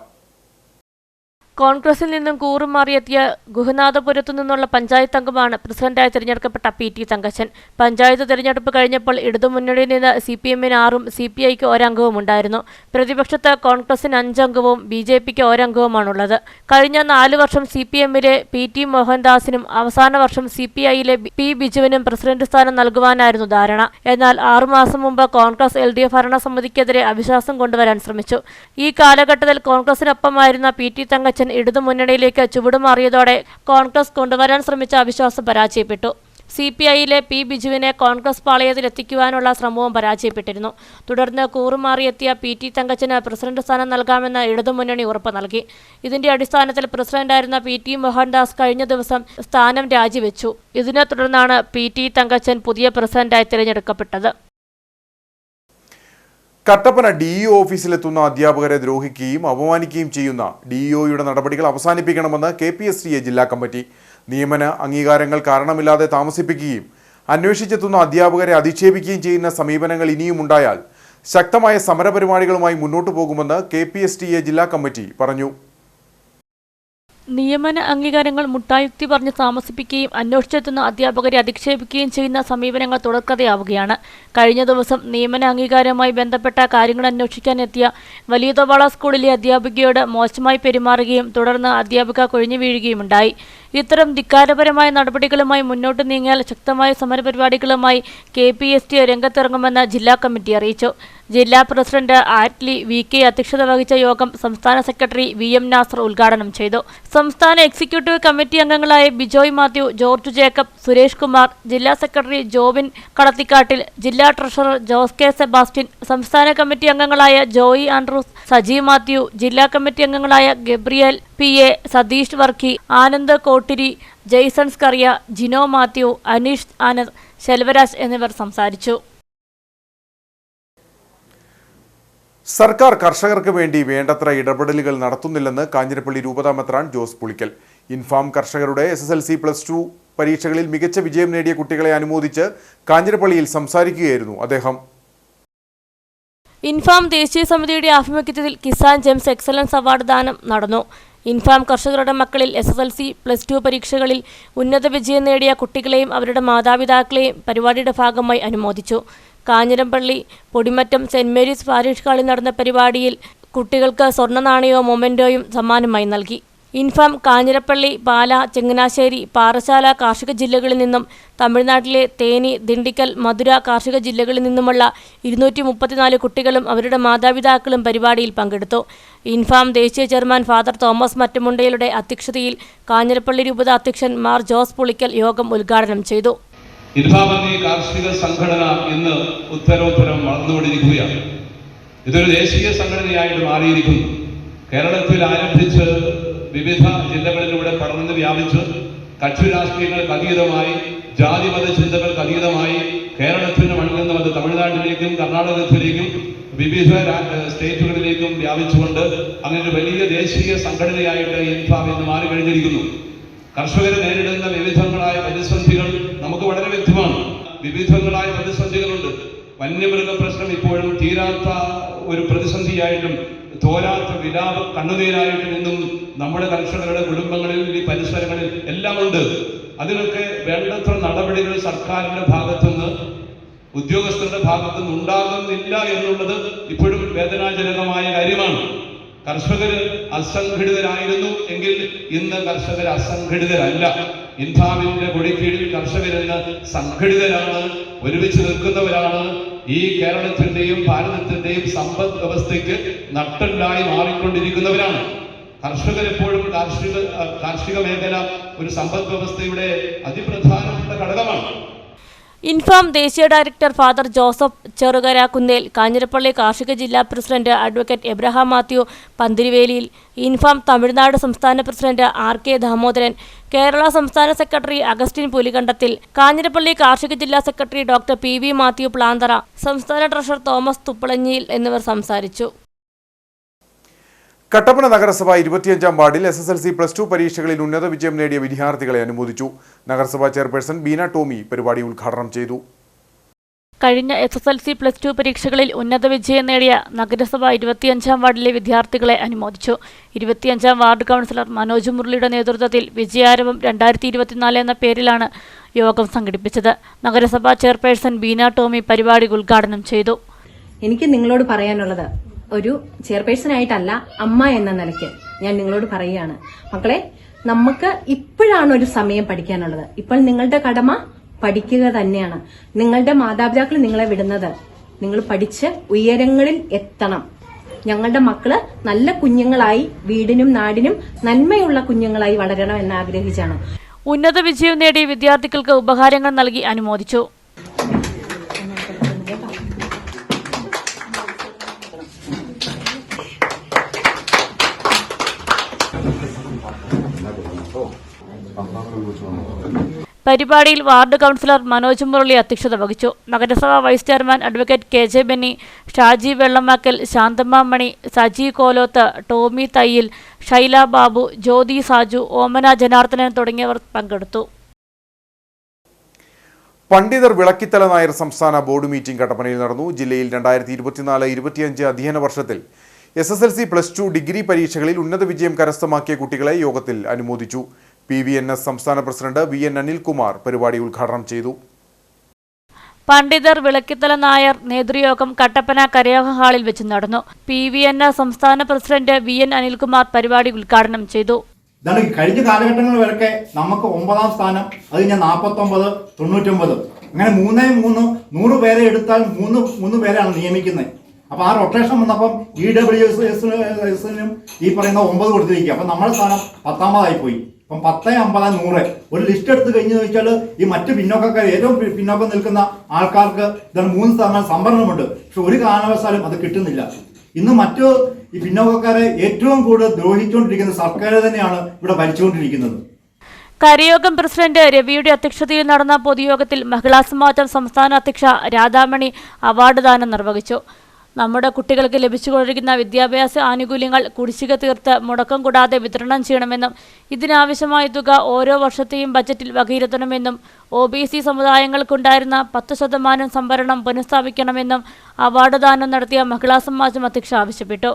കോൺഗ്രസിൽ നിന്നും കൂറുമാറിയെത്തിയ ഗുഹനാഥപുരത്തു നിന്നുള്ള പഞ്ചായത്ത് അംഗമാണ് പ്രസിഡന്റായി തിരഞ്ഞെടുക്കപ്പെട്ട PT തങ്കച്ചൻ. പഞ്ചായത്ത് തിരഞ്ഞെടുപ്പ് കഴിഞ്ഞപ്പോൾ ഇടതുമുന്നണിയിൽ നിന്ന് CPM-ന് 6ഉം CPI-ക്ക് 1 അംഗവും ഉണ്ടായിരുന്നു. പ്രതിപക്ഷത്ത് കോൺഗ്രസിന് 5 അംഗവും BJP-ക്ക് 1 അംഗവുമാണുള്ളത്. കഴിഞ്ഞ 4 വർഷം CPM-ലെ PT മോഹൻദാസിനും അവസാന വർഷം CPI-ലെ P ബിജുവിനും പ്രസിഡന്റ് സ്ഥാനം നൽകുവാനായിരുന്നു ധാരണ. എന്നാൽ 6 മാസം മുമ്പ് കോൺഗ്രസ് LDF ഭരണസമിതിക്കെതിരെ അവിശ്വാസം കൊണ്ടുവരാൻ ശ്രമിച്ചു. ഈ കാലഘട്ടത്തിൽ കോൺഗ്രസിനൊപ്പമായിരുന്ന PT തങ്കച്ചൻ ഇടതുമുന്നണിയിലേക്ക് ചുവടുമാറിയതോടെ കോൺഗ്രസ് കൊണ്ടുവരാൻ ശ്രമിച്ച അവിശ്വാസം പരാജയപ്പെട്ടു. CPI-ലെ P ബിജുവിനെ കോൺഗ്രസ് പാളയത്തിലെത്തിക്കുവാനുള്ള ശ്രമവും പരാജയപ്പെട്ടിരുന്നു. തുടർന്ന് കൂറുമാറിയെത്തിയ PT തങ്കച്ചന് പ്രസിഡന്റ് സ്ഥാനം നൽകാമെന്ന് ഇടതുമുന്നണി ഉറപ്പ് നൽകി. ഇതിന്റെ അടിസ്ഥാനത്തിൽ പ്രസിഡന്റായിരുന്ന PT മോഹൻദാസ് കഴിഞ്ഞ ദിവസം സ്ഥാനം രാജിവെച്ചു. ഇതിനെ തുടർന്നാണ് PT തങ്കച്ചൻ പുതിയ പ്രസിഡന്റായി തിരഞ്ഞെടുക്കപ്പെട്ടത്. കട്ടപ്പന DEO ഓഫീസിലെത്തുന്ന അധ്യാപകരെ ദ്രോഹിക്കുകയും അപമാനിക്കുകയും ചെയ്യുന്ന DEOയുടെ നടപടികൾ അവസാനിപ്പിക്കണമെന്ന് KPSTA ജില്ലാ കമ്മിറ്റി. നിയമന അംഗീകാരങ്ങൾ കാരണമില്ലാതെ താമസിപ്പിക്കുകയും അന്വേഷിച്ചെത്തുന്ന അധ്യാപകരെ അധിക്ഷേപിക്കുകയും ചെയ്യുന്ന സമീപനങ്ങൾ ഇനിയും ഉണ്ടായാൽ ശക്തമായ സമരപരിപാടികളുമായി മുന്നോട്ടു പോകുമെന്ന് KPSTA ജില്ലാ കമ്മിറ്റി പറഞ്ഞു. നിയമന അംഗീകാരങ്ങൾ മുട്ടായുക്തി പറഞ്ഞ് താമസിപ്പിക്കുകയും അന്വേഷിച്ചെത്തുന്ന അധ്യാപകരെ അധിക്ഷേപിക്കുകയും ചെയ്യുന്ന സമീപനങ്ങൾ തുടർക്കഥയാവുകയാണ്. കഴിഞ്ഞ ദിവസം നിയമന അംഗീകാരവുമായി ബന്ധപ്പെട്ട കാര്യങ്ങൾ അന്വേഷിക്കാനെത്തിയ വലിയതോവാള സ്കൂളിലെ അധ്യാപികയോട് മോശമായി പെരുമാറുകയും തുടർന്ന് അധ്യാപിക കൊഴിഞ്ഞു വീഴുകയുമുണ്ടായി. ഇത്തരം ധിക്കാരപരമായ നടപടികളുമായി മുന്നോട്ട് നീങ്ങിയാൽ ശക്തമായ സമരപരിപാടികളുമായി KPSTA രംഗത്തിറങ്ങുമെന്ന് ജില്ലാ കമ്മിറ്റി അറിയിച്ചു. ജില്ലാ പ്രസിഡന്റ് ആറ്റ്ലി VK അധ്യക്ഷത വഹിച്ച യോഗം സംസ്ഥാന സെക്രട്ടറി VM നാസർ ഉദ്ഘാടനം ചെയ്തു. സംസ്ഥാന എക്സിക്യൂട്ടീവ് കമ്മിറ്റി അംഗങ്ങളായ ബിജോയ് മാത്യു, ജോർജ് ജേക്കബ്, സുരേഷ് കുമാർ, ജില്ലാ സെക്രട്ടറി ജോബിൻ കളത്തിക്കാട്ടിൽ, ജില്ലാ ട്രഷറർ ജോസ് K സെബാസ്റ്റ്യൻ, സംസ്ഥാന കമ്മിറ്റി അംഗങ്ങളായ ജോയി ആൻഡ്രൂസ്, സജീവ് മാത്യു, ജില്ലാ കമ്മിറ്റി അംഗങ്ങളായ ഗബ്രിയേൽ PA, സതീഷ് വർക്കി, ആനന്ദ് കോട്ടിരി, ജെയ്സൺ സ്കറിയ, ജിനോ മാത്യു, അനീഷ് ആനന്ദ്, ശെൽവരാജ് എന്നിവർ സംസാരിച്ചു. സർക്കാർ കർഷകർക്ക് വേണ്ടി വേണ്ടത്ര ഇടപെടലുകൾ നടത്തുന്നില്ലെന്ന് കാഞ്ഞിരപ്പള്ളി രൂപതാ മെത്രാൻ ജോസ് പുളിക്കൽ. ഇൻഫാം കർഷകരുടെ SSLC+2 പരീക്ഷകളിൽ മികച്ച വിജയം നേടിയ കുട്ടികളെ അനുമോദിച്ച് കാഞ്ഞിരപ്പള്ളിയിൽ സംസാരിക്കുകയായിരുന്നു അദ്ദേഹം. ഇൻഫാം ദേശീയ സമിതിയുടെ ആഭിമുഖ്യത്തിൽ കിസാൻ ജെംസ് എക്സലൻസ് അവാർഡ് ദാനം നടന്നു. ഇൻഫാം കർഷകരുടെ മക്കളിൽ SSLC+2 പരീക്ഷകളിൽ ഉന്നത വിജയം നേടിയ കുട്ടികളെയും അവരുടെ മാതാപിതാക്കളെയും പരിപാടിയുടെ ഭാഗമായി അനുമോദിച്ചു. Kanjirappally Podimattam saint Mary's parish ഹാളിൽ നടന്ന പരിപാടിയിൽ കുട്ടികൾക്ക് സ്വർണ്ണ നാണയവും മൊമെന്റോയും സമ്മാനമായി നൽകി. ഇൻഫാം കാഞ്ഞിരപ്പള്ളി, പാല, ചങ്ങനാശ്ശേരി, പാറശാല കാർഷിക ജില്ലകളിൽ നിന്നും തമിഴ്നാട്ടിലെ തേനി, ദിണ്ടിക്കൽ, മധുര കാർഷിക ജില്ലകളിൽ നിന്നുമുള്ള 234 കുട്ടികളും അവരുടെ മാതാപിതാക്കളും പരിപാടിയിൽ പങ്കെടുത്തു. ഇൻഫാം ദേശീയ ചെയർമാൻ ഫാദർ തോമസ് മറ്റമുണ്ടയുടെ അധ്യക്ഷതയിൽ കാഞ്ഞിരപ്പള്ളി രൂപത അധ്യക്ഷൻ മാർ ജോസ് പുളിക്കൽ യോഗം ഉദ്ഘാടനം ചെയ്തു. ഇൻഫാം എന്ന കാർഷിക സംഘടന ഇന്ന് ഉത്തരോത്തരം വളർന്നുകൊണ്ടിരിക്കുകയാണ്. ഇതൊരു ദേശീയ സംഘടനയായിട്ട് മാറിയിരിക്കുന്നു. കേരളത്തിൽ ആരംഭിച്ച് വിവിധ ജില്ലകളിലൂടെ പടർന്ന് വ്യാപിച്ച് കക്ഷി രാഷ്ട്രീയങ്ങൾക്ക് അതീതമായി, ജാതിമത ചിന്തകൾക്ക് അതീതമായി കേരളത്തിന് മണ്ണിൽ നിന്ന് അത് തമിഴ്നാട്ടിലേക്കും കർണാടകത്തിലേക്കും വിവിധ സ്റ്റേറ്റുകളിലേക്കും വ്യാപിച്ചുകൊണ്ട് അങ്ങനെ ഒരു വലിയ ദേശീയ സംഘടനയായിട്ട് ഇൻഫാം ഇന്ന് മാറിക്കഴിഞ്ഞിരിക്കുന്നു. കർഷകർ നേരിടുന്ന വിവിധങ്ങളായ പ്രതിസന്ധികൾ നമുക്ക് വളരെ വ്യക്തമാണ്. വിവിധങ്ങളായ പ്രതിസന്ധികളുണ്ട്. വന്യമൃഗ പ്രശ്നം ഇപ്പോഴും തീരാത്ത ഒരു പ്രതിസന്ധിയായിട്ടും തോരാത്ത വിലാപ കണ്ണുനീരായിട്ടും ഇന്നും നമ്മുടെ കർഷകരുടെ കുടുംബങ്ങളിൽ, ഈ പരിസരങ്ങളിൽ എല്ലാം ഉണ്ട്. അതിനൊക്കെ വേണ്ടത്ര നടപടികൾ സർക്കാരിന്റെ ഭാഗത്തുനിന്ന്, ഉദ്യോഗസ്ഥരുടെ ഭാഗത്തുനിന്ന് ഉണ്ടാകുന്നില്ല എന്നുള്ളത് ഇപ്പോഴും വേദനാജനകമായ കാര്യമാണ്. കർഷകർ അസംഘടിതരായിരുന്നു എങ്കിൽ ഇന്ന് കർഷകർ അസംഘടിതരല്ല. ഇൻഫാമിന്റെ കൊടിക്കീഴിൽ കർഷകരെന്ന് സംഘടിതരാണ്, ഒരുമിച്ച് നിൽക്കുന്നവരാണ്. ഈ കേരളത്തിന്റെയും ഭാരതത്തിന്റെയും സമ്പദ് വ്യവസ്ഥയ്ക്ക് നട്ടെല്ലായി മാറിക്കൊണ്ടിരിക്കുന്നവരാണ്. കർഷകരെപ്പോഴും കാർഷിക മേഖല ഒരു സമ്പദ് വ്യവസ്ഥയുടെ അതിപ്രധാനപ്പെട്ട ഘടകമാണ്. ഇൻഫാം ദേശീയ ഡയറക്ടർ ഫാദർ ജോസഫ് ചെറുകര കുന്നേൽ, കാഞ്ഞിരപ്പള്ളി കാർഷിക ജില്ലാ പ്രസിഡന്റ് അഡ്വക്കേറ്റ് എബ്രഹാം മാത്യു പന്തിരിവേലിയിൽ, ഇൻഫാം തമിഴ്നാട് സംസ്ഥാന പ്രസിഡന്റ് RK ദാമോദരൻ, കേരള സംസ്ഥാന സെക്രട്ടറി അഗസ്റ്റിൻ പുലികണ്ടത്തിൽ, കാഞ്ഞിരപ്പള്ളി കാർഷിക ജില്ലാ സെക്രട്ടറി ഡോക്ടർ PV മാത്യു പ്ലാന്തറ, സംസ്ഥാന ട്രഷറർ തോമസ് തുപ്പളഞ്ഞിയിൽ എന്നിവർ സംസാരിച്ചു. കട്ടപ്പന നഗരസഭ 25-ാം വാർഡിൽ SSLC+2 പരീക്ഷകളിൽ ഉന്നത വിജയം നേടിയ വിദ്യാർത്ഥികളെ അനുമോദിച്ചു. നഗരസഭാ ചെയർപേഴ്സൺ ബീന ടോമി പരിപാടി ഉദ്ഘാടനം ചെയ്തു. കഴിഞ്ഞ SSLC+2 പരീക്ഷകളിൽ ഉന്നത വിജയം നേടിയ നഗരസഭ 25-ാം വാർഡിലെ വിദ്യാർത്ഥികളെ അനുമോദിച്ചു. 25-ാം വാർഡ് കൗൺസിലർ മനോജ് മുരളിയുടെ നേതൃത്വത്തിൽ വിജയാരവം 2024 എന്ന പേരിലാണ് യോഗം സംഘടിപ്പിച്ചത്. നഗരസഭാ ചെയർപേഴ്സൺ ബീന ടോമി പരിപാടി ഉദ്ഘാടനം ചെയ്തു. എനിക്ക് നിങ്ങളോട് പറയാനുള്ളത്, ഒരു ചെയർപേഴ്സൺ ആയിട്ടല്ല, അമ്മ എന്ന നിലയ്ക്ക് ഞാൻ നിങ്ങളോട് പറയുകയാണ്, മക്കളെ, നമുക്ക് ഇപ്പോഴാണ് ഒരു സമയം പഠിക്കാനുള്ളത്. ഇപ്പോൾ നിങ്ങളുടെ കടമ പഠിക്കുക തന്നെയാണ്. നിങ്ങളുടെ മാതാപിതാക്കൾ നിങ്ങളെ വിടുന്നത് നിങ്ങൾ പഠിച്ച് ഉയരങ്ങളിൽ എത്തണം. ഞങ്ങളുടെ മക്കള് നല്ല കുഞ്ഞുങ്ങളായി, വീടിനും നാടിനും നന്മയുള്ള കുഞ്ഞുങ്ങളായി വളരണം എന്ന് ആഗ്രഹിച്ചാണ്. ഉന്നത വിജയം നേടിയ വിദ്യാർത്ഥികൾക്ക് ഉപഹാരങ്ങൾ നൽകി അനുമോദിച്ചു. പരിപാടിയിൽ വാർഡ് കൗൺസിലർ മനോജ് മുരളി അധ്യക്ഷത വഹിച്ചു. നഗരസഭാ vice chairman advocate KJ Benny, Shaji Vellamakkal, Santhamma Mani, Saji Kolothu, Tomy Thayyil, Shaila Babu, Jyothi Saju, Omana Janardhanan തുടങ്ങിയവർ പങ്കെടുത്തു. പണ്ഡിതർ വിളക്കിത്തല നായർ സംസ്ഥാന ബോർഡ് മീറ്റിംഗ് കട്ടപ്പനയിൽ നടന്നു. ജില്ലയിൽ 2024-25 അധ്യയന വർഷത്തിൽ SSLC+2 ഡിഗ്രി പരീക്ഷകളിൽ ഉന്നത വിജയം കരസ്ഥമാക്കിയ കുട്ടികളെ യോഗത്തിൽ അനുമോദിച്ചു. PVNS സംസ്ഥാന പ്രസിഡന്റ് VN അനിൽകുമാർ പരിപാടി ഉദ്ഘാടനം ചെയ്തു. പണ്ഡിതർ വിളക്കിത്തല നായർ നേതൃയോഗം കട്ടപ്പന കരയോഗ ഹാളിൽ വെച്ച് നടന്നു. PVNS സംസ്ഥാന പ്രസിഡന്റ് VN അനിൽകുമാർ പരിപാടി ഉദ്ഘാടനം ചെയ്തു. കഴിഞ്ഞ കാലഘട്ടങ്ങളിലൊക്കെ നമുക്ക് 9ാം സ്ഥാനം, അത് ഞാൻ 49, 99, അങ്ങനെ 3 100 പേരെ എടുത്താൽ 3 പേരാണ് നിയമിക്കുന്നത്. അപ്പൊ ആ റൊട്ടേഷൻ വന്നപ്പം EWSനും ഈ പറയുന്ന 9 കൊടുത്തിരിക്കുക. അപ്പൊ നമ്മുടെ സ്ഥാനം 10ാമതായി പോയി. അപ്പം 10, 50, 100 ഒരു ലിസ്റ്റ് എടുത്ത് കഴിഞ്ഞു ചോദിച്ചാൽ ഈ മറ്റ് പിന്നോക്കക്കാർ, ഏറ്റവും പിന്നോക്കം നിൽക്കുന്ന ആൾക്കാർക്ക് ഇതാണ് 3 സ്ഥാനം സംവരണമുണ്ട്. പക്ഷെ ഒരു കാരണവശാലും അത് കിട്ടുന്നില്ല. ഇന്ന് മറ്റു ഈ പിന്നോക്കക്കാരെ ഏറ്റവും കൂടുതൽ ദ്രോഹിച്ചുകൊണ്ടിരിക്കുന്ന സർക്കാർ തന്നെയാണ് ഇവിടെ ഭരിച്ചുകൊണ്ടിരിക്കുന്നത്. കരയോഗം പ്രസിഡന്റ് രവിയുടെ അധ്യക്ഷതയിൽ നടന്ന പൊതുയോഗത്തിൽ മഹിളാ സമാജം സംസ്ഥാന അധ്യക്ഷ രാധാമണി അവാർഡ് ദാനം നിർവഹിച്ചു. നമ്മുടെ കുട്ടികൾക്ക് ലഭിച്ചുകൊണ്ടിരിക്കുന്ന വിദ്യാഭ്യാസ ആനുകൂല്യങ്ങൾ കുടിശ്ശിക തീർത്ത് മുടക്കം കൂടാതെ വിതരണം ചെയ്യണമെന്നും ഇതിനാവശ്യമായ തുക ഓരോ വർഷത്തെയും ബജറ്റിൽ വകയിരുത്തണമെന്നും OBC സമുദായങ്ങൾക്കുണ്ടായിരുന്ന 10% സംവരണം പുനഃസ്ഥാപിക്കണമെന്നും അവാർഡ് ദാനം നടത്തിയ മഹിളാ സമാജം അധ്യക്ഷ ആവശ്യപ്പെട്ടു.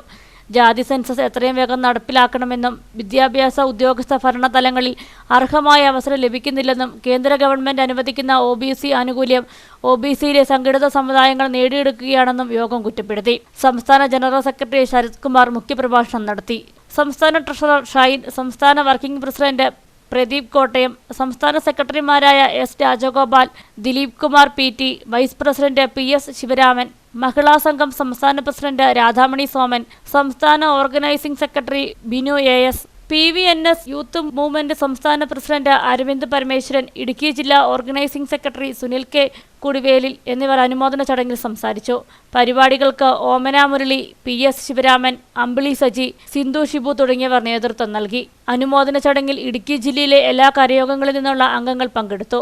ജാതി സെൻസസ് എത്രയും വേഗം നടപ്പിലാക്കണമെന്നും വിദ്യാഭ്യാസ ഉദ്യോഗസ്ഥ ഭരണതലങ്ങളിൽ അർഹമായ അവസരം ലഭിക്കുന്നില്ലെന്നും കേന്ദ്ര ഗവൺമെന്റ് അനുവദിക്കുന്ന OBC ആനുകൂല്യം OBCയിലെ സംഘടിത സമുദായങ്ങൾ നേടിയെടുക്കുകയാണെന്നും യോഗം കുറ്റപ്പെടുത്തി. സംസ്ഥാന ജനറൽ സെക്രട്ടറി ശരത് കുമാർ മുഖ്യപ്രഭാഷണം നടത്തി. സംസ്ഥാന ട്രഷറർ ഷൈൻ, സംസ്ഥാന വർക്കിംഗ് പ്രസിഡന്റ് പ്രദീപ് കോട്ടയം, സംസ്ഥാന സെക്രട്ടറിമാരായ S Rajagopal, Dileep Kumar PT, vice president PS Sivaraman, Mahila Sangham സംസ്ഥാന പ്രസിഡന്റ് രാധാമണി സോമൻ, സംസ്ഥാന organising secretary Binu AS, PVNS youth movement സംസ്ഥാന പ്രസിഡന്റ് അരവിന്ദ് പരമേശ്വരൻ, ഇടുക്കി ജില്ലാ organising secretary Sunil K Kudivelil എന്നിവർ അനുമോദന ചടങ്ങിൽ സംസാരിച്ചു. പരിപാടികൾക്ക് ഓമന മുരളി, PS ശിവരാമൻ, അമ്പിളി സജി, സിന്ധു ഷിബു തുടങ്ങിയവർ നേതൃത്വം നൽകി. അനുമോദന ചടങ്ങിൽ ഇടുക്കി ജില്ലയിലെ എല്ലാ കരയോഗങ്ങളിൽ നിന്നുള്ള അംഗങ്ങൾ പങ്കെടുത്തു.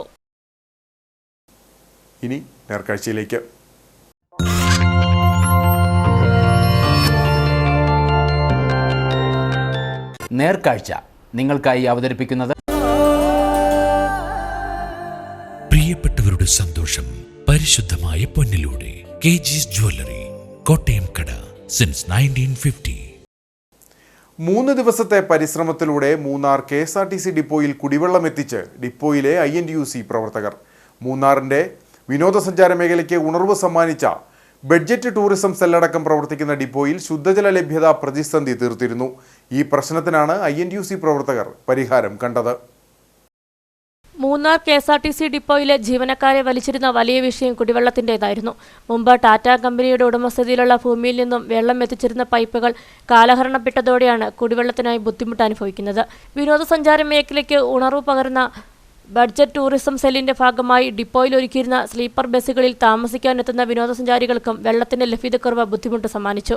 ഇനി നേർക്കാഴ്ചയിലേക്ക്. നേർക്കാഴ്ച നിങ്ങൾക്കായി അവതരിപ്പിക്കുന്നത് പ്രിയപ്പെട്ടവരുടെ സന്തോഷം പരിശുദ്ധമായ പൊന്നിലൂടെ KG's ജ്വല്ലറി, കോട്ടയം കട, സിൻസ് 1950. 3 ദിവസത്തെ പരിശ്രമത്തിലൂടെ മൂന്നാർ KSRTC ഡിപ്പോയിൽ കുടിവെള്ളം എത്തിച്ച് ഡിപ്പോയിലെ INTUC പ്രവർത്തകർ. മൂന്നാറിന്റെ വിനോദസഞ്ചാര മേഖലയ്ക്ക് ഉണർവ് സമ്മാനിച്ച ബഡ്ജറ്റ് ടൂറിസം സെല്ലടക്കം പ്രവർത്തിക്കുന്ന ഡിപ്പോയിൽ ശുദ്ധജല ലഭ്യത പ്രതിസന്ധി തീർത്തിരുന്നു. ഈ പ്രശ്നത്തിനാണ് INTUC പ്രവർത്തകർ പരിഹാരം കണ്ടത്. മൂന്നാർ KSRTC ഡിപ്പോയിലെ ജീവനക്കാരെ വലിച്ചിരുന്ന വലിയ വിഷയം കുടിവെള്ളത്തിൻ്റെതായിരുന്നു. മുമ്പ് ടാറ്റ കമ്പനിയുടെ ഉടമസ്ഥതയിലുള്ള ഭൂമിയിൽ നിന്നും വെള്ളം എത്തിച്ചിരുന്ന പൈപ്പുകൾ കാലഹരണപ്പെട്ടതോടെയാണ് കുടിവെള്ളത്തിനായി ബുദ്ധിമുട്ട് അനുഭവിക്കുന്നത്. വിനോദസഞ്ചാര മേഖലയ്ക്ക് ഉണർവ് പകർന്ന ബഡ്ജറ്റ് ടൂറിസം സെല്ലിന്റെ ഭാഗമായി ഡിപ്പോയിൽ ഒരുക്കിയിരുന്ന സ്ലീപ്പർ ബസ്സുകളിൽ താമസിക്കാനെത്തുന്ന വിനോദസഞ്ചാരികൾക്കും വെള്ളത്തിന്റെ ലഭ്യതക്കുറവ് ബുദ്ധിമുട്ട് സമ്മാനിച്ചു.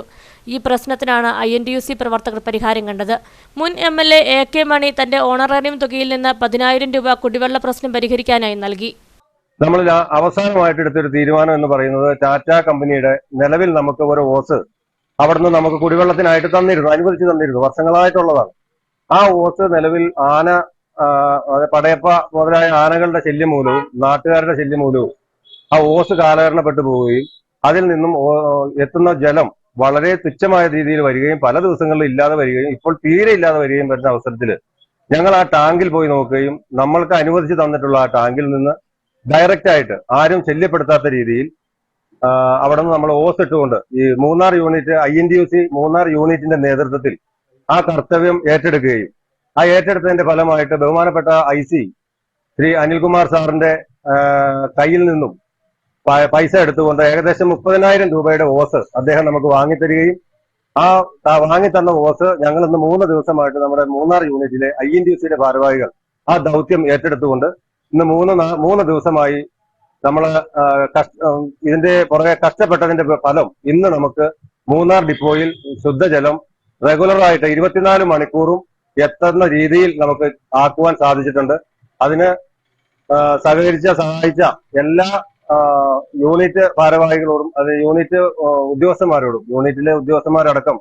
ഈ പ്രശ്നത്തിനാണ് INTUC പ്രവർത്തകർ പരിഹാരം കണ്ടത്. മുൻ MLA AK മണി തന്റെ ഓണറേറിയം തുകയിൽ നിന്ന് 10,000 രൂപ കുടിവെള്ള പ്രശ്നം പരിഹരിക്കാനായി നൽകി. നമ്മൾ അവസാനമായിട്ട് എടുത്തൊരു തീരുമാനം എന്ന് പറയുന്നത് ടാറ്റ കമ്പനിയുടെ നിലവിൽ നമുക്ക് ഒരു ഓസ് അവിടുന്ന് നമുക്ക് കുടിവെള്ളത്തിനായിട്ട് അനുവദിച്ചു തന്നിരുന്നു, വർഷങ്ങളായിട്ടുള്ളതാണ്. ആ ഓസ് നിലവിൽ പടയപ്പ മുതലായ ആനകളുടെ ശല്യം മൂലവും നാട്ടുകാരുടെ ശല്യം മൂലവും ആ ഓസ് കാലഹരണപ്പെട്ടു പോവുകയും അതിൽ നിന്നും എത്തുന്ന ജലം വളരെ തുച്ഛമായ രീതിയിൽ വരികയും പല ദിവസങ്ങളിൽ ഇല്ലാതെ വരികയും ഇപ്പോൾ തീരെ ഇല്ലാതെ വരികയും വരുന്ന അവസരത്തിൽ ഞങ്ങൾ ആ ടാങ്കിൽ പോയി നോക്കുകയും നമ്മൾക്ക് അനുവദിച്ചു തന്നിട്ടുള്ള ആ ടാങ്കിൽ നിന്ന് ഡയറക്റ്റ് ആയിട്ട് ആരും ശല്യപ്പെടുത്താത്ത രീതിയിൽ അവിടെ നിന്ന് നമ്മൾ ഓസ് ഇട്ടുകൊണ്ട് ഈ മൂന്നാർ യൂണിറ്റ് INTUC മൂന്നാർ യൂണിറ്റിന്റെ നേതൃത്വത്തിൽ ആ കർത്തവ്യം ഏറ്റെടുക്കുകയും ആ ഏറ്റെടുത്തതിന്റെ ഫലമായിട്ട് ബഹുമാനപ്പെട്ട IC ശ്രീ അനിൽകുമാർ സാറിന്റെ കയ്യിൽ നിന്നും പൈസ എടുത്തുകൊണ്ട് ഏകദേശം 30,000 രൂപയുടെ ഓസ് അദ്ദേഹം നമുക്ക് വാങ്ങിത്തരികയും ആ വാങ്ങിത്തന്ന ഓസ് ഞങ്ങൾ ഇന്ന് 3 ദിവസമായിട്ട് നമ്മുടെ മൂന്നാർ യൂണിറ്റിലെ INTUCയുടെ ഭാരവാഹികൾ ആ ദൗത്യം ഏറ്റെടുത്തുകൊണ്ട് ഇന്ന് 3 ദിവസമായി നമ്മൾ ഇതിന്റെ പുറകെ കഷ്ടപ്പെട്ടതിന്റെ ഫലം ഇന്ന് നമുക്ക് മൂന്നാർ ഡിപ്പോയിൽ ശുദ്ധജലം റെഗുലറായിട്ട് 24 മണിക്കൂറും എത്തുന്ന രീതിയിൽ നമുക്ക് ആക്കുവാൻ സാധിച്ചിട്ടുണ്ട്. അതിന് സഹായിച്ച എല്ലാ യൂണിറ്റ് ഭാരവാഹികളോടും അത് യൂണിറ്റ് ഉദ്യോഗസ്ഥന്മാരോടും യൂണിറ്റിലെ ഉദ്യോഗസ്ഥന്മാരടക്കം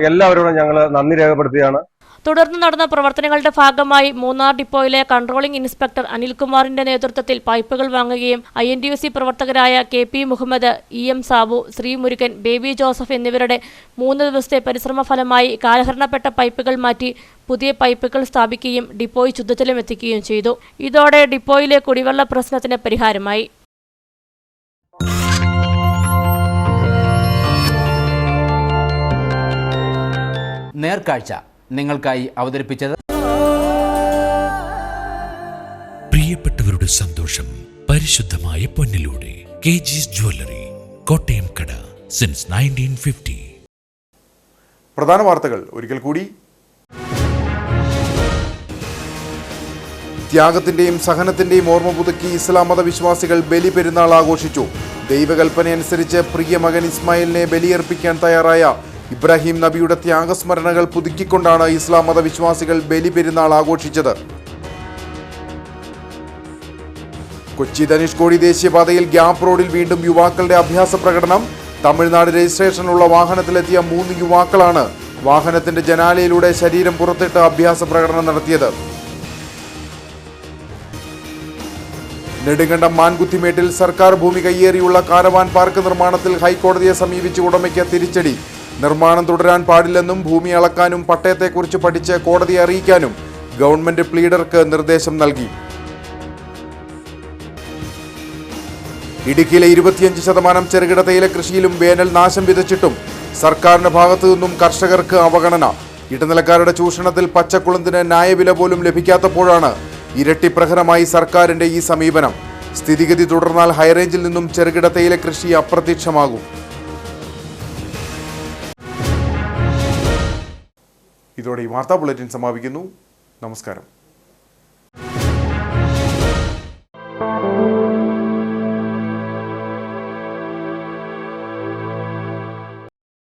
എല്ലാവരോടും ഞങ്ങൾ നന്ദി രേഖപ്പെടുത്തുകയാണ്. തുടർന്ന് നടന്ന പ്രവർത്തനങ്ങളുടെ ഭാഗമായി മൂന്നാർ ഡിപ്പോയിലെ കൺട്രോളിംഗ് ഇൻസ്പെക്ടർ അനിൽകുമാറിന്റെ നേതൃത്വത്തിൽ പൈപ്പുകൾ വാങ്ങുകയും INTUC പ്രവർത്തകരായ KP മുഹമ്മദ്, EM സാബു, ശ്രീമുരുകൻ, ബേബി ജോസഫ് എന്നിവരുടെ 3 ദിവസത്തെ പരിശ്രമ ഫലമായി കാലഹരണപ്പെട്ട പൈപ്പുകൾ മാറ്റി പുതിയ പൈപ്പുകൾ സ്ഥാപിക്കുകയും ഡിപ്പോയിൽ ശുദ്ധജലം എത്തിക്കുകയും ചെയ്തു. ഇതോടെ ഡിപ്പോയിലെ കുടിവെള്ള പ്രശ്നത്തിന് പരിഹാരമായി. നേർക്കാഴ്ച നിങ്ങൾക്കായി അവതരിപ്പിച്ചത് പ്രിയപ്പെട്ടവരുടെ സന്തോഷം പരിശുദ്ധമായ പൊന്നിലൂടെ KG's ജ്വല്ലറി, കോട്ടയം കട, സിൻസ് 1950. പ്രധാന വാർത്തകൾ ഒരിക്കൽ കൂടി. ത്യാഗത്തിന്റെയും സഹനത്തിന്റെയും ഓർമ്മ പുതുക്കി ഇസ്ലാം മതവിശ്വാസികൾ ബലി പെരുന്നാൾ ആഘോഷിച്ചു. ദൈവകൽപ്പനയനുസരിച്ച് പ്രിയ മകൻ ഇസ്മായിലിനെ ബലിയർപ്പിക്കാൻ തയ്യാറായ ഇബ്രാഹിം നബിയുടെ ത്യാഗസ്മരണകൾ പുതുക്കിക്കൊണ്ടാണ് ഇസ്ലാം മതവിശ്വാസികൾ ബലി പെരുന്നാൾ ആഘോഷിച്ചത്. കൊച്ചി ധനുഷ്കോടി ദേശീയപാതയിൽ ഗ്യാപ് റോഡിൽ വീണ്ടും യുവാക്കളുടെ അഭ്യാസ പ്രകടനം. തമിഴ്നാട് രജിസ്ട്രേഷനുള്ള വാഹനത്തിലെത്തിയ 3 യുവാക്കളാണ് വാഹനത്തിന്റെ ജനാലയിലൂടെ ശരീരം പുറത്തിട്ട് അഭ്യാസ പ്രകടനം നടത്തിയത്. നെടുങ്കണ്ടം മാൻകുത്തിമേട്ടിൽ സർക്കാർ ഭൂമി കയ്യേറിയുള്ള കാരവാൻ പാർക്ക് നിർമ്മാണത്തിൽ ഹൈക്കോടതിയെ സമീപിച്ച് ഉടമയ്ക്ക് തിരിച്ചടി. നിർമ്മാണം തുടരാൻ പാടില്ലെന്നും ഭൂമി അളക്കാനും പട്ടയത്തെക്കുറിച്ച് പഠിച്ച് കോടതിയെ അറിയിക്കാനും ഗവൺമെന്റ് പ്ലീഡർക്ക് നിർദ്ദേശം നൽകി. ഇടുക്കിയിലെ 25% ചെറുകിട തേയില കൃഷിയിലും വേനൽ നാശം വിതച്ചിട്ടും സർക്കാരിന്റെ ഭാഗത്തു നിന്നും കർഷകർക്ക് അവഗണന. ഇടനിലക്കാരുടെ ചൂഷണത്തിൽ പച്ചക്കുളന്തിന് ന്യായവില പോലും ലഭിക്കാത്തപ്പോഴാണ് ഇരട്ടി പ്രഹരമായി സർക്കാരിന്റെ ഈ സമീപനം. സ്ഥിതിഗതി തുടർന്നാൽ ഹൈറേഞ്ചിൽ നിന്നും ചെറുകിട തേയില കൃഷി അപ്രത്യക്ഷമാകും. ഇതോടെ ഈ വാർത്താ ബുള്ളറ്റിൻ സമാപിക്കുന്നു. നമസ്കാരം.